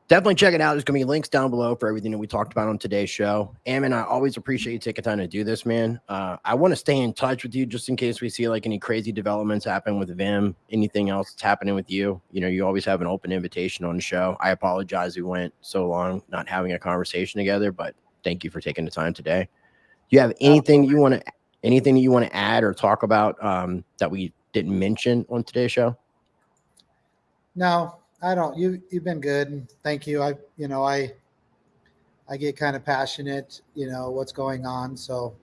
definitely check it out. There's going to be links down below for everything that we talked about on today's show. Ammon, I always appreciate you taking time to do this, man. I want to stay in touch with you just in case we see like any crazy developments happen with Vem, anything else that's happening with you. You know, you always have an open invitation on the show. I apologize we went so long not having a conversation together, but thank you for taking the time today. Do you have anything you want to add or talk about that we didn't mention on today's show? No. I don't. You've been good, and thank you. I get kind of passionate, what's going on. So,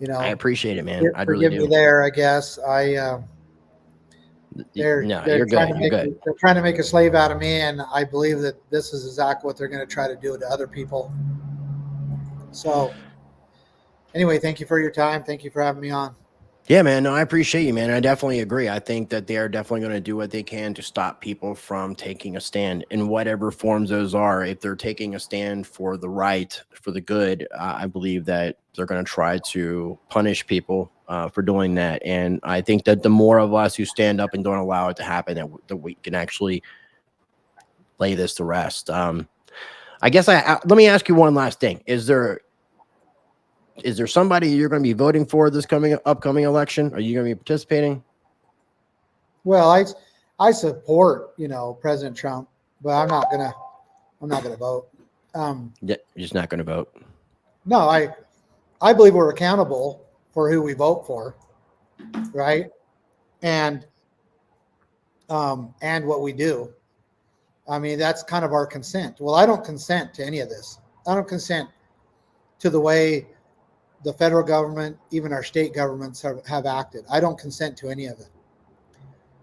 I appreciate it, man. I really do. Me there, I guess. They're you're good. You're good. They're trying to make a slave out of me, and I believe that this is exactly what they're going to try to do to other people. So, anyway, thank you for your time. Thank you for having me on. Yeah, man. No, I appreciate you, man. I definitely agree. I think that they are definitely going to do what they can to stop people from taking a stand in whatever forms those are. If they're taking a stand for the right, for the good, I believe that they're going to try to punish people for doing that. And I think that the more of us who stand up and don't allow it to happen, that we can actually lay this to rest. I guess let me ask you one last thing. Is there somebody you're going to be voting for this upcoming election? Are you going to be participating? Well, I support, President Trump, but I'm not gonna vote. You're just not going to vote. No, I believe we're accountable for who we vote for, right? And what we do. I mean, that's kind of our consent. Well, I don't consent to any of this. I don't consent to the way the federal government, even our state governments have acted. I don't consent to any of it.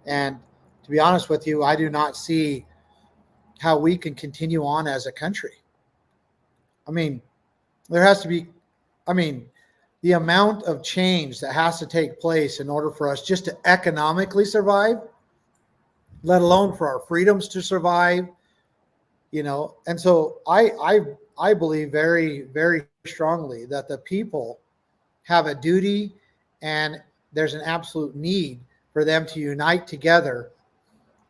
And to be honest with you, I do not see how we can continue on as a country. I mean, there has to be, the amount of change that has to take place in order for us just to economically survive, let alone for our freedoms to survive, And so I believe very, very strongly that the people have a duty, and there's an absolute need for them to unite together,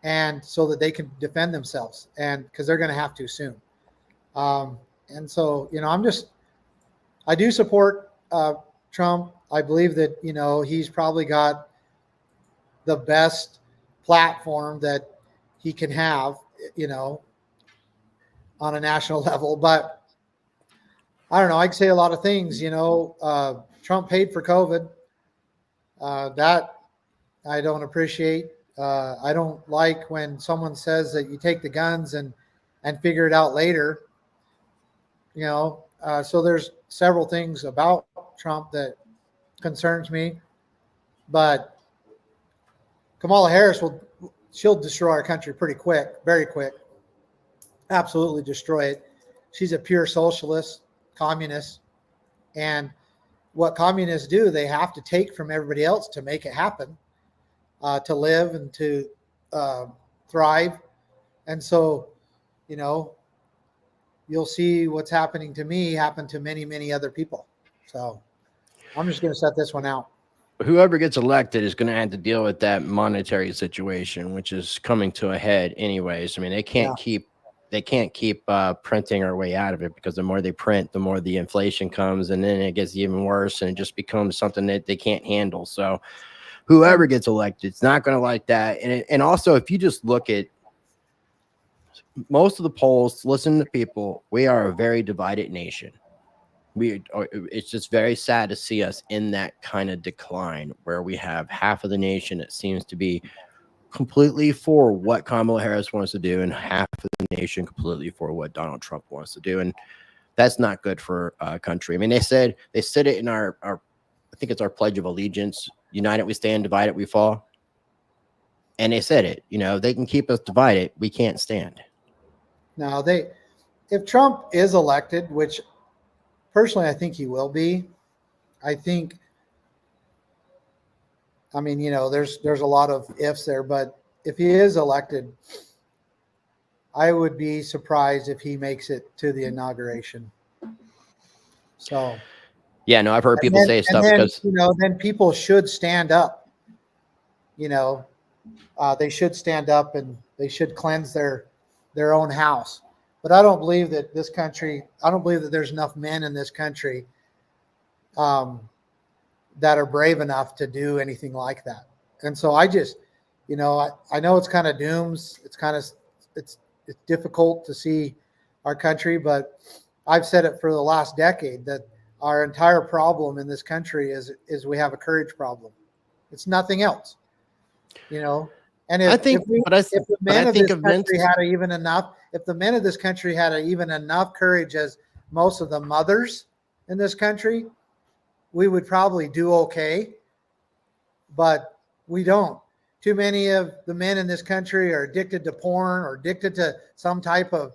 and so that they can defend themselves, and because they're going to have to soon. And so, I do support Trump. I believe that, he's probably got the best platform that he can have, on a national level, but I don't know. I can say a lot of things, Trump paid for COVID. That I don't appreciate. I don't like when someone says that you take the guns and figure it out later. So there's several things about Trump that concerns me, but Kamala Harris she'll destroy our country pretty quick, very quick. Absolutely destroy it. She's a pure socialist, communist, and what communists do, they have to take from everybody else to make it happen, to live and to thrive. And so, you'll see what's happening to me happen to many, many other people. So I'm just going to set this one out. Whoever gets elected is going to have to deal with that monetary situation, which is coming to a head anyways. I mean, they can't keep printing our way out of it, because the more they print, the more the inflation comes, and then it gets even worse, and it just becomes something that they can't handle. So whoever gets elected, it's not going to like that. And also, if you just look at most of the polls, listen to people, we are a very divided nation. It's just very sad to see us in that kind of decline, where we have half of the nation that seems to be completely for what Kamala Harris wants to do, and half of the nation completely for what Donald Trump wants to do. And that's not good for a country. I mean, they said it in our I think it's our Pledge of Allegiance, united we stand, divided we fall. And they said it, they can keep us divided. We can't stand. Now, if Trump is elected, which personally I think he will be, I mean, there's a lot of ifs there, but if he is elected, I would be surprised if he makes it to the inauguration. So, yeah, no, I've heard people say stuff because then people should stand up. They should stand up and they should cleanse their own house. But I don't believe that there's enough men in this country that are brave enough to do anything like that. And so I just, I know it's kind of dooms. It's difficult to see our country, but I've said it for the last decade that our entire problem in this country is we have a courage problem. It's nothing else, And if the men of this country had even enough courage as most of the mothers in this country, we would probably do okay, but we don't. Too many of the men in this country are addicted to porn or addicted to some type of,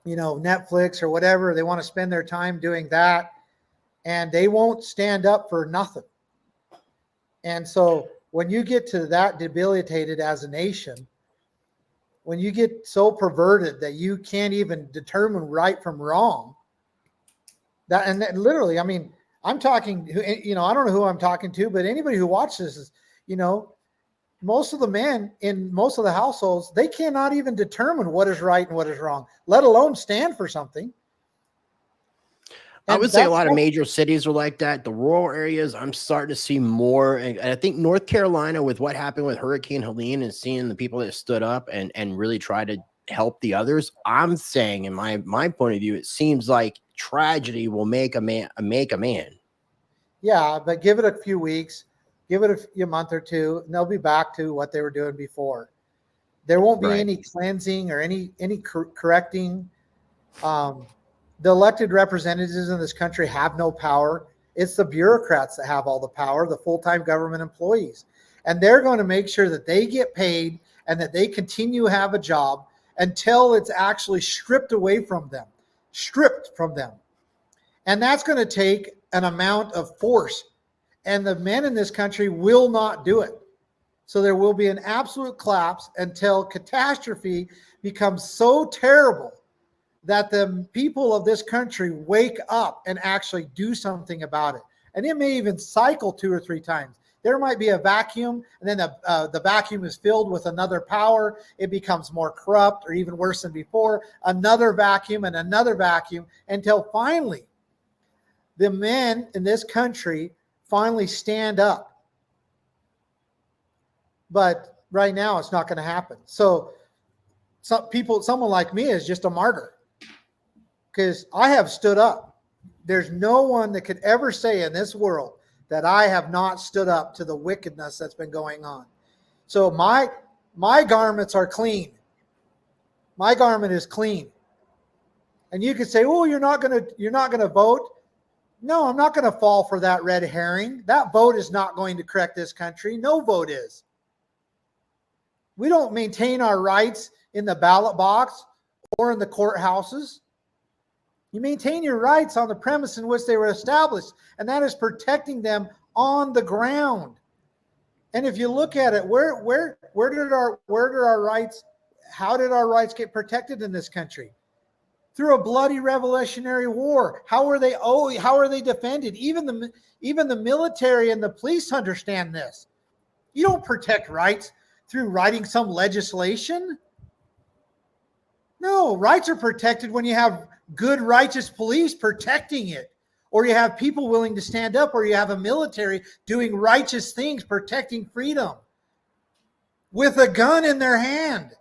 Netflix or whatever. They want to spend their time doing that, and they won't stand up for nothing. And so when you get to that debilitated as a nation, when you get so perverted that you can't even determine right from wrong, and literally, I mean, I'm talking, I don't know who I'm talking to, but anybody who watches this, most of the men in most of the households, they cannot even determine what is right and what is wrong, let alone stand for something. I would say a lot of major cities are like that. The rural areas, I'm starting to see more. And I think North Carolina, with what happened with Hurricane Helene and seeing the people that stood up and really tried to help the others, I'm saying in my point of view, it seems like tragedy will make a man. Yeah, but give it a few weeks, give it a month or two, and they'll be back to what they were doing before. There won't be any cleansing or any correcting. The elected representatives in this country have no power. It's the bureaucrats that have all the power, the full-time government employees. And they're going to make sure that they get paid and that they continue to have a job until it's actually stripped from them. And that's going to take an amount of force. And the men in this country will not do it. So there will be an absolute collapse until catastrophe becomes so terrible that the people of this country wake up and actually do something about it. And it may even cycle 2 or 3 times. There might be a vacuum, and then the vacuum is filled with another power. It becomes more corrupt or even worse than before. Another vacuum and another vacuum until finally the men in this country finally stand up. But right now it's not going to happen. So someone like me is just a martyr. Because I have stood up. There's no one that could ever say in this world that I have not stood up to the wickedness that's been going on. So my garments are clean. My garment is clean. And you could say, "Oh, you're not gonna vote." No, I'm not going to fall for that red herring. That vote is not going to correct this country. No vote is. We don't maintain our rights in the ballot box or in the courthouses. You maintain your rights on the premise in which they were established, and that is protecting them on the ground. And if you look at it, where did our rights, how did our rights get protected in this country? Through a bloody Revolutionary War. How are they defended? Even the military and the police understand this. You don't protect rights through writing some legislation. No, rights are protected when you have good, righteous police protecting it, or you have people willing to stand up, or you have a military doing righteous things, protecting freedom with a gun in their hand.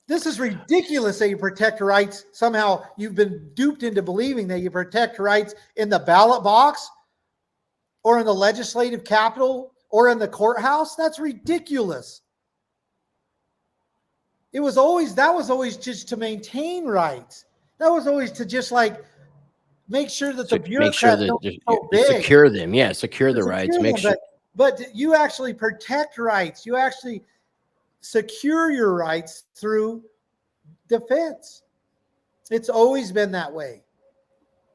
This is ridiculous that you protect rights. Somehow you've been duped into believing that you protect rights in the ballot box or in the legislative capitol or in the courthouse. That's ridiculous. That was always just to maintain rights. That was always to just like make sure that the Make sure bureaucrats that don't you, be so you big. secure them. Yeah, secure the rights. Make sure. But you actually protect rights. You actually secure your rights through defense. It's always been that way.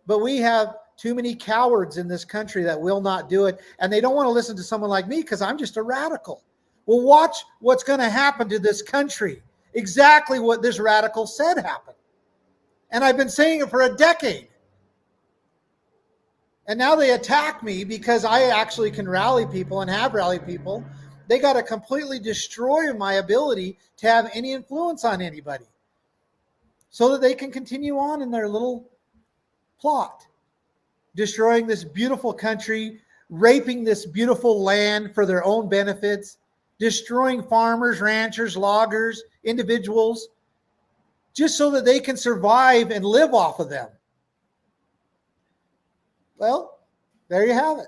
But we have too many cowards in this country that will not do it. And they don't want to listen to someone like me because I'm just a radical. Well, watch what's going to happen to this country. Exactly what this radical said happened. And I've been saying it for a decade. And now they attack me because I actually can rally people and have rallied people. They got to completely destroy my ability to have any influence on anybody so that they can continue on in their little plot, destroying this beautiful country, raping this beautiful land for their own benefits, destroying farmers, ranchers, loggers, individuals, just so that they can survive and live off of them. Well, there you have it.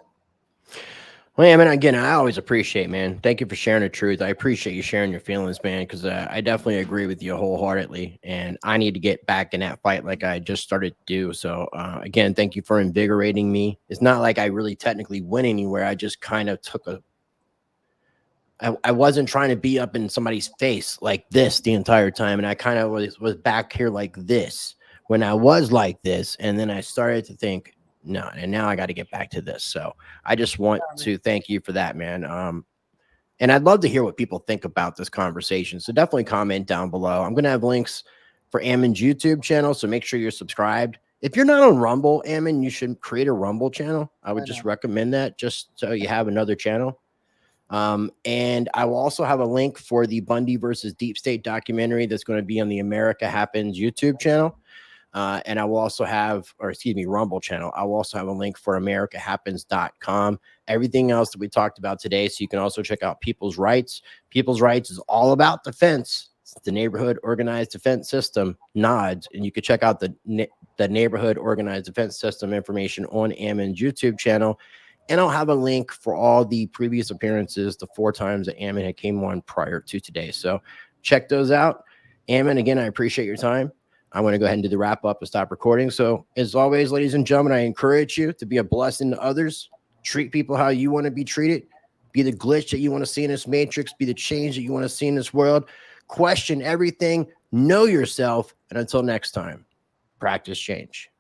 Well, I mean, again, I always appreciate, man. Thank you for sharing the truth. I appreciate you sharing your feelings, man, because I definitely agree with you wholeheartedly. And I need to get back in that fight like I just started to do. So, again, thank you for invigorating me. It's not like I really technically went anywhere. I just kind of took I wasn't trying to be up in somebody's face like this the entire time. And I kind of was back here like this when I was like this. And then I started to think, no, and now I got to get back to this. So I just want to thank you for that, man. And I'd love to hear what people think about this conversation. So definitely comment down below. I'm going to have links for Ammon's YouTube channel. So make sure you're subscribed. If you're not on Rumble, Ammon, you should create a Rumble channel. I would just recommend that just so you have another channel. And I will also have a link for the Bundy versus Deep State documentary that's going to be on the America Happens YouTube channel. And I will also have, or excuse me, Rumble channel. I will also have a link for americahappens.com. Everything else that we talked about today. So you can also check out People's Rights. People's Rights is all about defense. It's the Neighborhood Organized Defense System, NODS. And you can check out the Neighborhood Organized Defense System information on Ammon's YouTube channel. And I'll have a link for all the previous appearances, the 4 times that Ammon had came on prior to today. So check those out. Ammon, again, I appreciate your time. I want to go ahead and do the wrap up and stop recording. So as always, ladies and gentlemen, I encourage you to be a blessing to others. Treat people how you want to be treated. Be the glitch that you want to see in this matrix. Be the change that you want to see in this world. Question everything. Know yourself. And until next time, practice change.